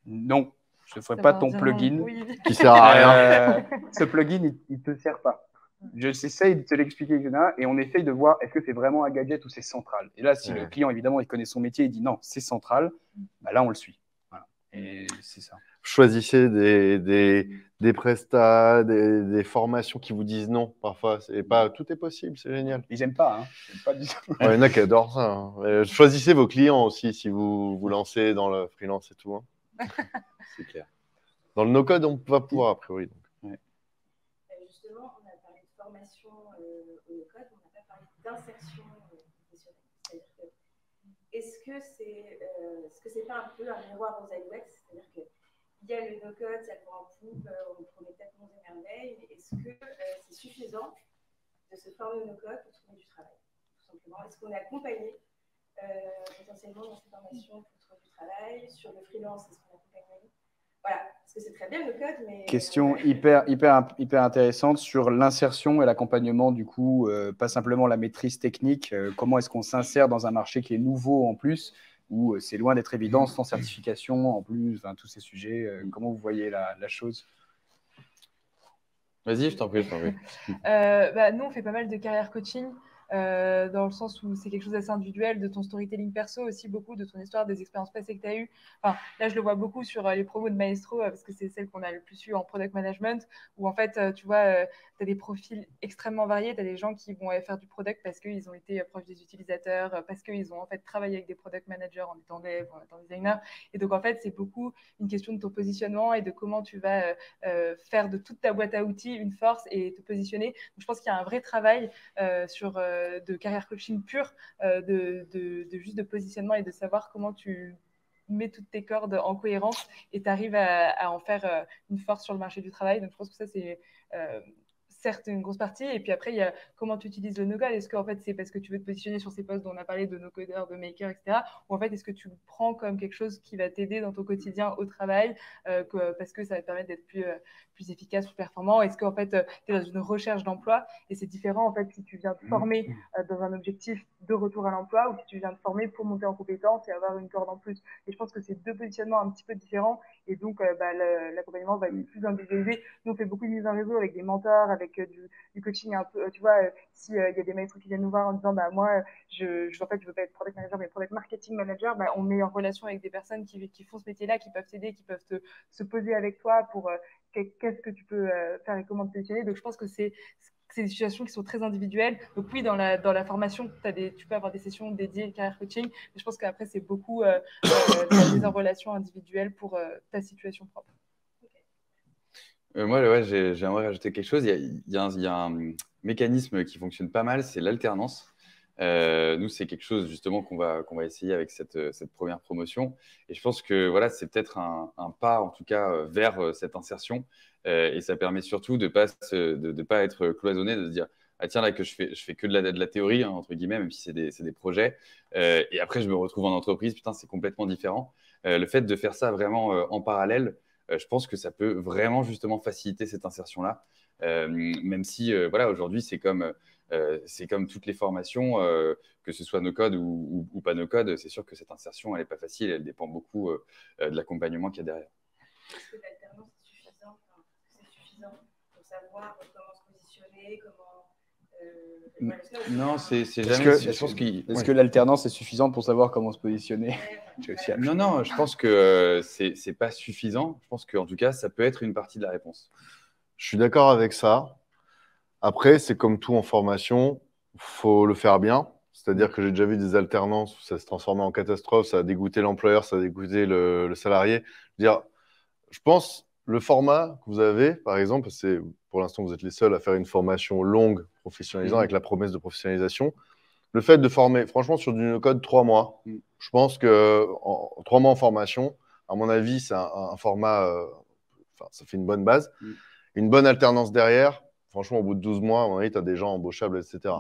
Non, je ne ferai pas ton plugin qui sert à rien. Ce plugin, il ne te sert pas. J'essaye de te l'expliquer, etc. Et on essaye de voir est-ce que c'est vraiment un gadget ou c'est central. Et là, si le client, évidemment, il connaît son métier, il dit non, c'est central, là, on le suit. Voilà. Et c'est ça. Choisissez des prestats, des formations qui vous disent non. Parfois, tout est possible, c'est génial. Ils n'aiment pas, hein. Ils n'aiment pas du tout. Il y en a qui adorent ça. Hein. Choisissez vos clients aussi si vous vous lancez dans le freelance et tout. Hein. C'est clair. Dans le no-code, on va pouvoir, a priori. Donc. Justement, on a parlé de formation au no-code, on n'a pas parlé d'insertion professionnelle. C'est-à-dire que, est-ce que c'est pas un peu un miroir aux iOS? C'est-à-dire qu'il y a le no-code, ça prend en poupe, on promet peut-être monts et merveilles, mais est-ce que c'est suffisant de se former au no-code pour trouver du travail? Tout simplement, est-ce qu'on est accompagné potentiellement dans ces formations pour trouver du travail? Sur le freelance, est-ce qu'on est accompagné? Voilà, parce que c'est très bien le code, mais… Question hyper intéressante sur l'insertion et l'accompagnement, du coup, pas simplement la maîtrise technique. Comment est-ce qu'on s'insère dans un marché qui est nouveau en plus, où c'est loin d'être évident, sans certification en plus, tous ces sujets. Comment vous voyez la chose? Vas-y, je t'en prie. Nous, on fait pas mal de carrière coaching. Dans le sens où c'est quelque chose d'assez individuel, de ton storytelling perso aussi, beaucoup de ton histoire, des expériences passées que tu as eues. Enfin, là, je le vois beaucoup sur les promos de Maestro, parce que c'est celle qu'on a le plus eu en product management, où en fait, tu vois, tu as des profils extrêmement variés. Tu as des gens qui vont faire du product parce qu'ils ont été proches des utilisateurs, parce qu'ils ont en fait travaillé avec des product managers en étant dev, en étant designer. Et donc, en fait, c'est beaucoup une question de ton positionnement et de comment tu vas faire de toute ta boîte à outils une force et te positionner. Donc, je pense qu'il y a un vrai travail sur de carrière coaching pure, juste de positionnement et de savoir comment tu mets toutes tes cordes en cohérence et tu arrives à en faire une force sur le marché du travail. Donc, je pense que ça, c'est certes une grosse partie. Et puis après, il y a comment tu utilises le no-code. Est-ce qu'en fait, c'est parce que tu veux te positionner sur ces postes dont on a parlé de no-codeurs, de makers, etc. Ou en fait, est-ce que tu le prends comme quelque chose qui va t'aider dans ton quotidien au travail parce que ça va te permettre d'être plus efficace, plus performant? Est-ce qu'en fait, tu es dans une recherche d'emploi et c'est différent en fait si tu viens te former dans un objectif de retour à l'emploi ou si tu viens te former pour monter en compétence et avoir une corde en plus. Et je pense que c'est deux positionnements un petit peu différents et donc l'accompagnement va être plus individualisé. Nous, on fait beaucoup de mise en réseau avec des mentors, avec du coaching un peu, tu vois, s'il y a des maîtres qui viennent nous voir en disant, moi, je veux pas être product manager, mais product marketing manager, on met en relation avec des personnes qui font ce métier-là, qui peuvent t'aider, qui peuvent se poser avec toi pour qu'est-ce que tu peux faire et comment te positionner. Donc, je pense que c'est des situations qui sont très individuelles. Donc oui, dans la formation, tu peux avoir des sessions dédiées carrière coaching, mais je pense qu'après, c'est beaucoup la mise en relation individuelle pour ta situation propre. Moi, ouais, j'aimerais rajouter quelque chose. Il y a un mécanisme qui fonctionne pas mal, c'est l'alternance. Nous, c'est quelque chose justement qu'on va essayer avec cette première promotion. Et je pense que voilà, c'est peut-être un pas, en tout cas, vers cette insertion. Et ça permet surtout de pas être cloisonné, de se dire ah tiens là que je fais que de la théorie, hein, entre guillemets, même si c'est des projets. Et après, je me retrouve en entreprise, putain, c'est complètement différent. Le fait de faire ça vraiment en parallèle, je pense que ça peut vraiment justement faciliter cette insertion-là. Même si voilà, aujourd'hui, c'est comme toutes les formations, que ce soit no-code ou pas no-code, c'est sûr que cette insertion, elle n'est pas facile, elle dépend beaucoup de l'accompagnement qu'il y a derrière. Est-ce que l'alternance est suffisant, pour savoir comment se positionner, comment... Non, c'est jamais... Est-ce que l'alternance est suffisante pour savoir comment se positionner? Non, je pense que c'est pas suffisant. Je pense qu'en tout cas, ça peut être une partie de la réponse. Je suis d'accord avec ça. Après, c'est comme tout en formation, faut le faire bien. C'est-à-dire que j'ai déjà vu des alternances où ça se transformait en catastrophe, ça a dégoûté l'employeur, ça a dégoûté le salarié. Je pense le format que vous avez, par exemple, c'est pour l'instant vous êtes les seuls à faire une formation longue, professionnalisante, avec la promesse de professionnalisation. Le fait de former, franchement, sur du no-code 3 mois, je pense que 3 mois en formation, à mon avis, c'est un format, ça fait une bonne base. Une bonne alternance derrière, franchement, au bout de 12 mois, à mon avis, tu as des gens embauchables, etc.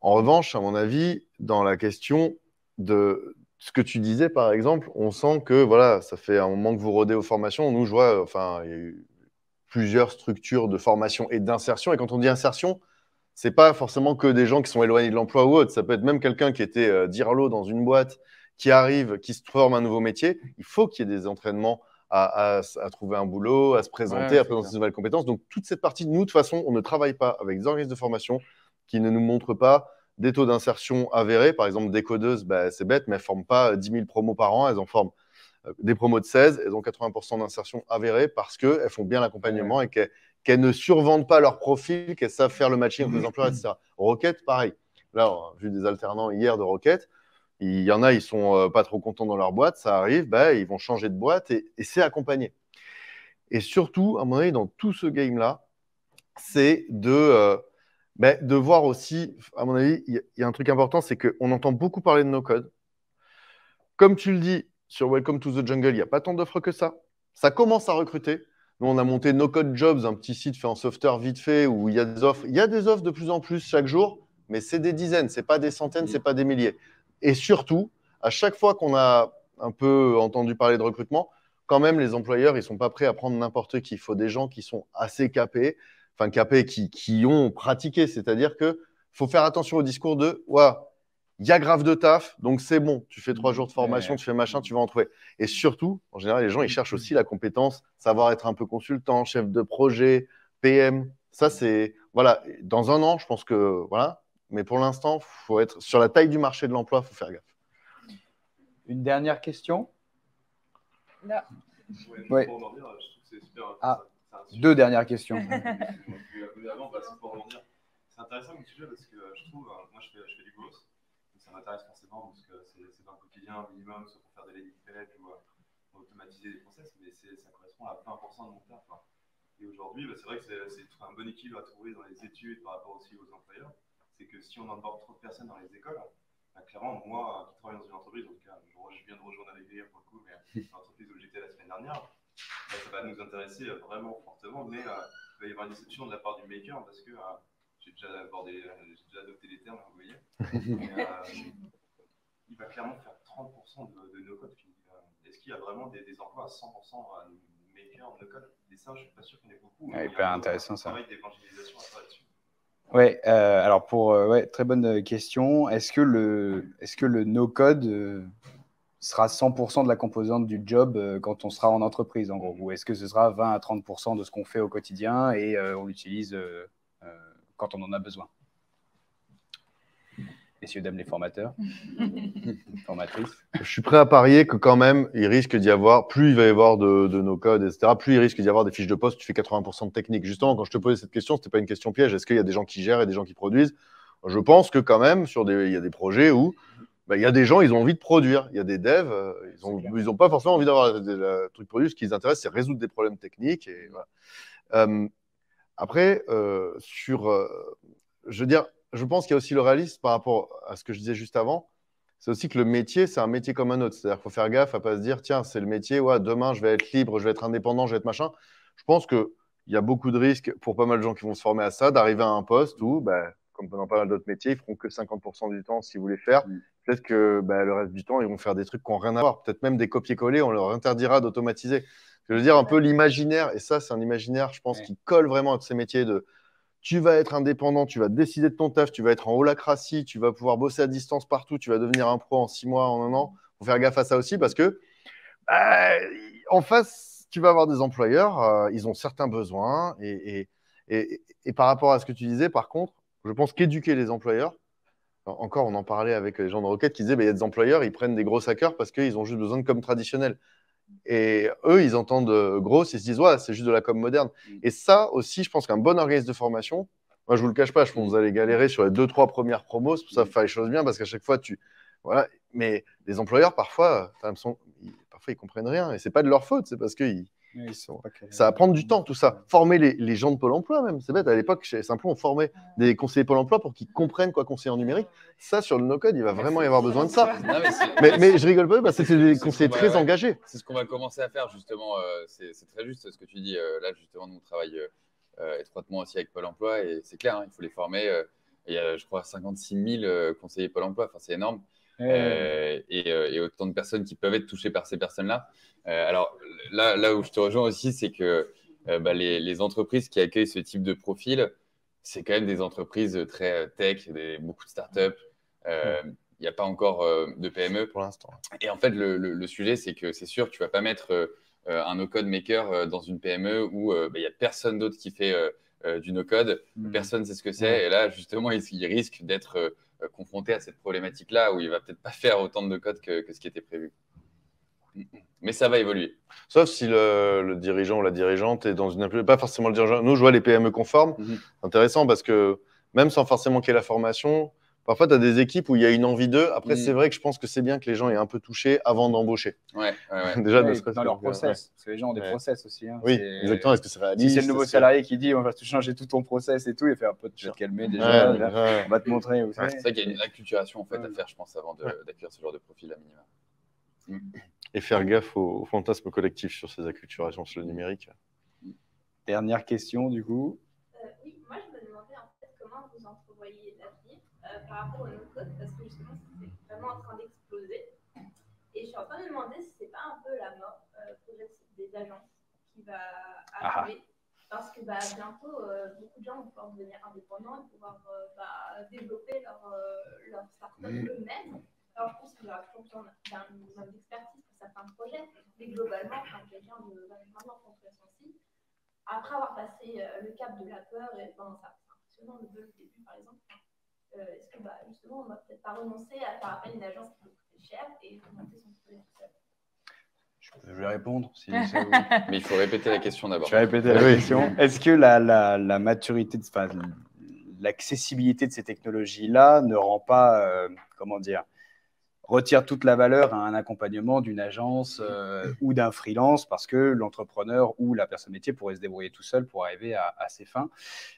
En revanche, à mon avis, dans la question de ce que tu disais, par exemple, on sent que voilà, ça fait un moment que vous rôdez aux formations. Nous, je vois, il y a eu plusieurs structures de formation et d'insertion. Et quand on dit insertion, c'est pas forcément que des gens qui sont éloignés de l'emploi ou autre. Ça peut être même quelqu'un qui était dirlo dans une boîte, qui arrive, qui se forme un nouveau métier. Il faut qu'il y ait des entraînements à trouver un boulot, à se présenter, à présenter ses nouvelles compétences. Donc, toute cette partie, nous, de toute façon, on ne travaille pas avec des organismes de formation qui ne nous montrent pas des taux d'insertion avérés. Par exemple, des codeuses, c'est bête, mais elles ne forment pas 10 000 promos par an. Elles en forment des promos de 16. Elles ont 80% d'insertion avérée parce qu'elles font bien l'accompagnement et qu'elles ne survendent pas leur profil, qu'elles savent faire le matching entre les employeurs, etc. Rocket, pareil. Là, on a vu des alternants hier de Rocket. Il y en a, ils sont pas trop contents dans leur boîte. Ça arrive, ils vont changer de boîte et c'est accompagné. Et surtout, à mon avis, dans tout ce game-là, c'est de voir aussi, à mon avis, il y a un truc important, c'est qu'on entend beaucoup parler de no-code. Comme tu le dis, sur Welcome to the Jungle, il n'y a pas tant d'offres que ça. Ça commence à recruter. Nous, on a monté No Code Jobs, un petit site fait en software vite fait, où il y a des offres. Il y a des offres de plus en plus chaque jour, mais c'est des dizaines, ce n'est pas des centaines, ce n'est pas des milliers. Et surtout, à chaque fois qu'on a un peu entendu parler de recrutement, quand même, les employeurs, ils ne sont pas prêts à prendre n'importe qui. Il faut des gens qui sont assez capés, qui ont pratiqué. C'est-à-dire qu'il faut faire attention au discours de il y a grave de taf, donc c'est bon. Tu fais 3 jours de formation, tu fais machin, tu vas en trouver. Et surtout, en général, les gens, ils cherchent aussi la compétence, savoir être un peu consultant, chef de projet, PM. Ça, c'est... Voilà, dans un an, je pense que... Voilà. Mais pour l'instant, il faut être sur la taille du marché de l'emploi, il faut faire gaffe. Une dernière question? Là. Ouais. Pour en dire, je trouve que c'est super. Deux dernières questions. C'est intéressant comme sujet parce que je trouve, moi je fais du boss, donc ça m'intéresse forcément parce que c'est dans le quotidien un minimum, soit pour faire des landing pages ou automatiser des process, mais ça correspond à 20% de mon taf. Et aujourd'hui, c'est vrai que c'est un bon équilibre à trouver dans les études par rapport aussi aux employeurs. c'est que si on embarque trop de personnes dans les écoles, bah, clairement, moi, qui travaille dans une entreprise, en tout cas, je viens de rejoindre avec hier pour le coup, mais l'entreprise où j'étais la semaine dernière, bah, ça va nous intéresser vraiment fortement, mais il va y avoir une déception de la part du maker parce que j'ai déjà adopté les termes, vous voyez. Il va clairement faire 30% de no-code. Est-ce qu'il y a vraiment des emplois à 100% maker, no-code? Et ça, je ne suis pas sûr qu'il y en ait beaucoup. Ouais, hyper intéressant ça. Travail d'évangélisation à faire là-dessus. Ouais, alors très bonne question. Est-ce que le no-code sera 100% de la composante du job quand on sera en entreprise, en gros? Ou est-ce que ce sera 20 à 30% de ce qu'on fait au quotidien et on l'utilise quand on en a besoin? Messieurs, dames les formateurs, formatrices. Je suis prêt à parier que quand même, il risque d'y avoir, plus il va y avoir de no-code, etc., plus il risque d'y avoir des fiches de poste où tu fais 80% de technique. Justement, quand je te posais cette question, ce n'était pas une question piège. Est-ce qu'il y a des gens qui gèrent et des gens qui produisent? Je pense que quand même, il y a des projets où il y a des gens, ils ont envie de produire. Il y a des devs, ils n'ont pas forcément envie d'avoir un truc produit. Ce qui les intéresse, c'est résoudre des problèmes techniques. Et, voilà. Après, je veux dire, je pense qu'il y a aussi le réalisme par rapport à ce que je disais juste avant. C'est aussi que le métier, c'est un métier comme un autre. C'est-à-dire qu'il faut faire gaffe à ne pas se dire, tiens, c'est le métier, ouais, demain, je vais être libre, je vais être indépendant, je vais être machin. Je pense qu'il y a beaucoup de risques pour pas mal de gens qui vont se former à ça, d'arriver à un poste où, comme dans pas mal d'autres métiers, ils feront que 50% du temps s'ils voulaient faire. Peut-être que le reste du temps, ils vont faire des trucs qui n'ont rien à voir. Peut-être même des copier-coller, on leur interdira d'automatiser. Je veux dire, un peu l'imaginaire, et ça, c'est un imaginaire, je pense, qui colle vraiment à ces métiers de tu vas être indépendant, tu vas décider de ton taf, tu vas être en holacratie, tu vas pouvoir bosser à distance partout, tu vas devenir un pro en 6 mois, en 1 an. Il faut faire gaffe à ça aussi parce que en face, tu vas avoir des employeurs, ils ont certains besoins. Et par rapport à ce que tu disais, par contre, je pense qu'éduquer les employeurs, encore, on en parlait avec les gens de Rocket qui disaient il y a des employeurs, ils prennent des gros hackers parce qu'ils ont juste besoin de com traditionnelle. Et eux, ils entendent grosse, ils se disent, ouais, c'est juste de la com moderne. Et ça aussi, je pense qu'un bon organisme de formation, moi, je ne vous le cache pas, je pense que vous allez galérer sur les 2-3 premières promos, c'est pour ça qu'il faut faire les choses bien, parce qu'à chaque fois, voilà. Mais les employeurs, parfois, ils ne comprennent rien. Et ce n'est pas de leur faute, c'est parce que ça va prendre du temps, tout ça. Former les gens de Pôle emploi, même. C'est bête, à l'époque, chez Simplon, on formait des conseillers Pôle emploi pour qu'ils comprennent quoi conseiller en numérique. Ça, sur le no-code, il va vraiment y avoir besoin de ça. Non, mais je rigole pas, parce que c'est des conseillers très engagés. C'est ce qu'on va commencer à faire, justement. C'est très juste ce que tu dis. Là, justement, nous, on travaille étroitement aussi avec Pôle emploi. Et c'est clair, il faut les former. Il y a, je crois, 56 000 conseillers Pôle emploi. Enfin, c'est énorme. Et autant de personnes qui peuvent être touchées par ces personnes-là. Alors là où je te rejoins aussi, c'est que les entreprises qui accueillent ce type de profil, c'est quand même des entreprises très tech, beaucoup de startups. Il n'y a pas encore de PME pour l'instant. Et en fait, le sujet, c'est que c'est sûr, tu ne vas pas mettre un no-code maker dans une PME où il n'y a personne d'autre qui fait du no-code, personne ne sait ce que c'est. Et là, justement, il risque d'être confronté à cette problématique-là où il ne va peut-être pas faire autant de code que ce qui était prévu. Mais ça va évoluer. Sauf si le dirigeant ou la dirigeante est dans une... Pas forcément le dirigeant. Nous, je vois les PME conformes. C'est intéressant parce que même sans forcément qu'il y ait la formation, parfois, tu as des équipes où il y a une envie d'eux. Après, c'est vrai que je pense que c'est bien que les gens aient un peu touché avant d'embaucher. Déjà, dans leur process. Parce que les gens ont des process aussi. Oui, exactement. Est-ce que c'est réaliste? Si c'est le nouveau salarié qui dit on va te changer tout ton process et tout, il fait un peu de calmer déjà. On va te montrer. C'est vrai qu'il y a une acculturation en fait, à faire, je pense, avant d'accueillir ce genre de profil à minima. Et faire gaffe au fantasme collectif sur ces acculturations sur le numérique. Dernière question, du coup. Oui, moi, je me demandais en fait comment vous entrevoyez l'avenir par rapport au no-code, parce que justement, c'est vraiment en train d'exploser. Et je suis en train de me demander si c'est pas un peu la mort progressive des agences qui va arriver. Parce que bientôt, beaucoup de gens vont pouvoir devenir indépendants et pouvoir développer leur start-up eux-mêmes. Alors, je pense qu'il y aura toujours besoin d'un minimum d'expertise pour certains projets, mais globalement, quand quelqu'un veut vraiment construire son site, après avoir passé le cap de la peur, et c'est impressionnant le buzz au début, par exemple, est-ce que justement, on ne va peut-être pas renoncer à faire appel à une agence qui coûte très cher et monter son projet tout seul? Je vais répondre. Si Mais il faut répéter la question d'abord. Je vais répéter la question. Est-ce que la maturité, l'accessibilité de ces technologies-là ne rend pas, comment dire, retire toute la valeur à un accompagnement d'une agence ou d'un freelance parce que l'entrepreneur ou la personne métier pourrait se débrouiller tout seul pour arriver à ses fins.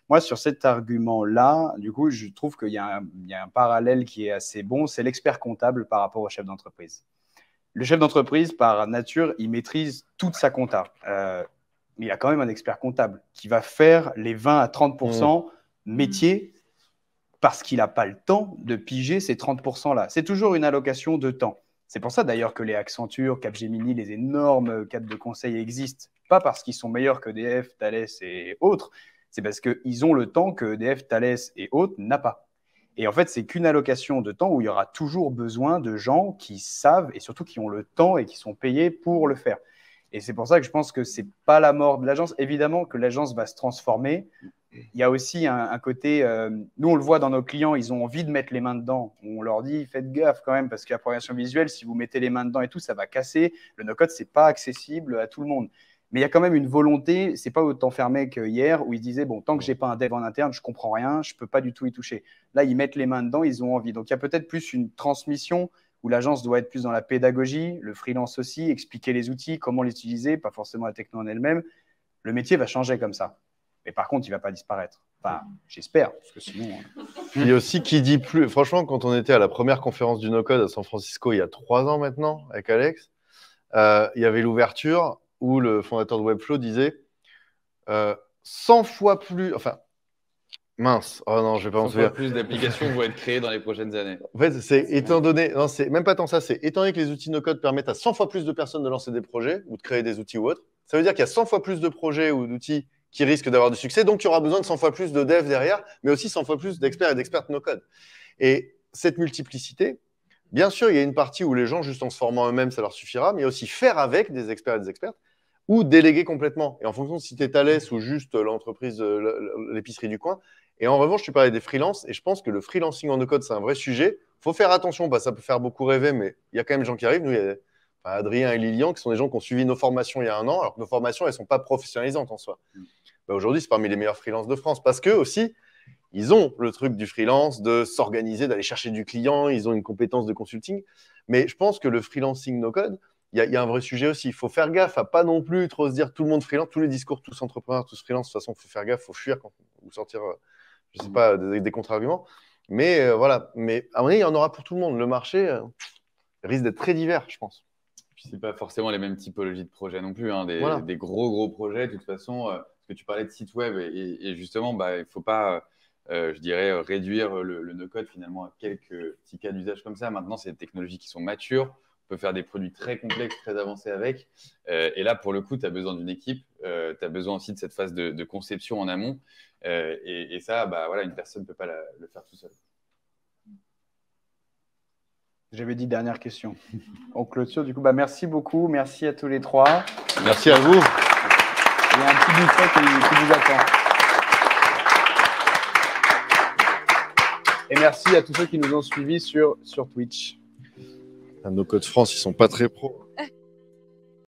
Moi, sur cet argument-là, du coup, je trouve qu'il y a un parallèle qui est assez bon, c'est l'expert comptable par rapport au chef d'entreprise. Le chef d'entreprise, par nature, il maîtrise toute sa compta. Mais il y a quand même un expert comptable qui va faire les 20 à 30% métier parce qu'il n'a pas le temps de piger ces 30%-là. C'est toujours une allocation de temps. C'est pour ça d'ailleurs que les Accenture, Capgemini, les énormes cadres de conseil existent. Pas parce qu'ils sont meilleurs que EDF, Thales et autres, c'est parce qu'ils ont le temps que EDF, Thales et autres n'a pas. Et en fait, c'est qu'une allocation de temps où il y aura toujours besoin de gens qui savent et surtout qui ont le temps et qui sont payés pour le faire. Et c'est pour ça que je pense que ce n'est pas la mort de l'agence. Évidemment que l'agence va se transformer. Il y a aussi un côté, nous on le voit dans nos clients, ils ont envie de mettre les mains dedans. On leur dit, faites gaffe quand même, parce que la programmation visuelle, si vous mettez les mains dedans et tout, ça va casser. Le no-code, ce n'est pas accessible à tout le monde. Mais il y a quand même une volonté, ce n'est pas autant fermé qu'hier, où ils disaient, bon, tant que je n'ai pas un dev en interne, je ne comprends rien, je ne peux pas du tout y toucher. Là, ils mettent les mains dedans, ils ont envie. Donc, il y a peut-être plus une transmission où l'agence doit être plus dans la pédagogie, le freelance aussi, expliquer les outils, comment les utiliser, pas forcément la techno en elle-même. Le métier va changer comme ça. Mais par contre, il ne va pas disparaître. Enfin, j'espère, parce que sinon… Il y a aussi qui dit plus… Franchement, quand on était à la première conférence du no-code à San Francisco, il y a 3 ans maintenant, avec Alex, il y avait l'ouverture où le fondateur de Webflow disait 100 fois plus… Enfin, mince, oh non, je ne vais pas m'en souvenir. 100 fois plus d'applications vont être créées dans les prochaines années. En fait, c'est étant donné… Non, c'est même pas tant ça, c'est étant donné que les outils no-code permettent à 100 fois plus de personnes de lancer des projets ou de créer des outils ou autres, ça veut dire qu'il y a 100 fois plus de projets ou d'outils qui risquent d'avoir du succès. Donc, il y aura besoin de 100 fois plus de devs derrière, mais aussi 100 fois plus d'experts et d'expertes no-code. Et cette multiplicité, bien sûr, il y a une partie où les gens, juste en se formant eux-mêmes, ça leur suffira, mais il y a aussi faire avec des experts et des expertes ou déléguer complètement. Et en fonction de si tu es Thales ou juste l'entreprise, l'épicerie du coin. Et en revanche, tu parlais des freelances, et je pense que le freelancing en no-code, c'est un vrai sujet. Il faut faire attention, parce que ça peut faire beaucoup rêver, mais il y a quand même des gens qui arrivent. Nous, il y a Adrien et Lilian, qui sont des gens qui ont suivi nos formations il y a 1 an, alors que nos formations, elles ne sont pas professionnalisantes en soi. Aujourd'hui, c'est parmi les meilleurs freelances de France, parce qu'eux aussi, ils ont le truc du freelance, de s'organiser, d'aller chercher du client, ils ont une compétence de consulting. Mais je pense que le freelancing no-code, il y a un vrai sujet aussi. Il faut faire gaffe à pas non plus trop se dire tout le monde freelance, tous les discours, tous entrepreneurs, tous freelance. De toute façon, il faut faire gaffe, il faut fuir ou sortir, je ne sais pas, des contre-arguments. Mais voilà. Mais à mon avis, il y en aura pour tout le monde. Le marché risque d'être très divers, je pense. Puis c'est pas forcément les mêmes typologies de projets non plus. Hein. Voilà. Des gros projets, de toute façon, parce que tu parlais de site web et justement, il ne faut pas, je dirais, réduire le no-code finalement à quelques petits cas d'usage comme ça. Maintenant, c'est des technologies qui sont matures. On peut faire des produits très complexes, très avancés avec. Et là, pour le coup, tu as besoin d'une équipe. Tu as besoin aussi de cette phase de conception en amont. Et ça, voilà, une personne ne peut pas le faire tout seul. J'avais dit dernière question. On clôture. Du coup, merci beaucoup. Merci à tous les 3. Merci à vous. Il y a un petit buffet qui vous attend. Et merci à tous ceux qui nous ont suivis sur Twitch. No-code France, ils sont pas très pros.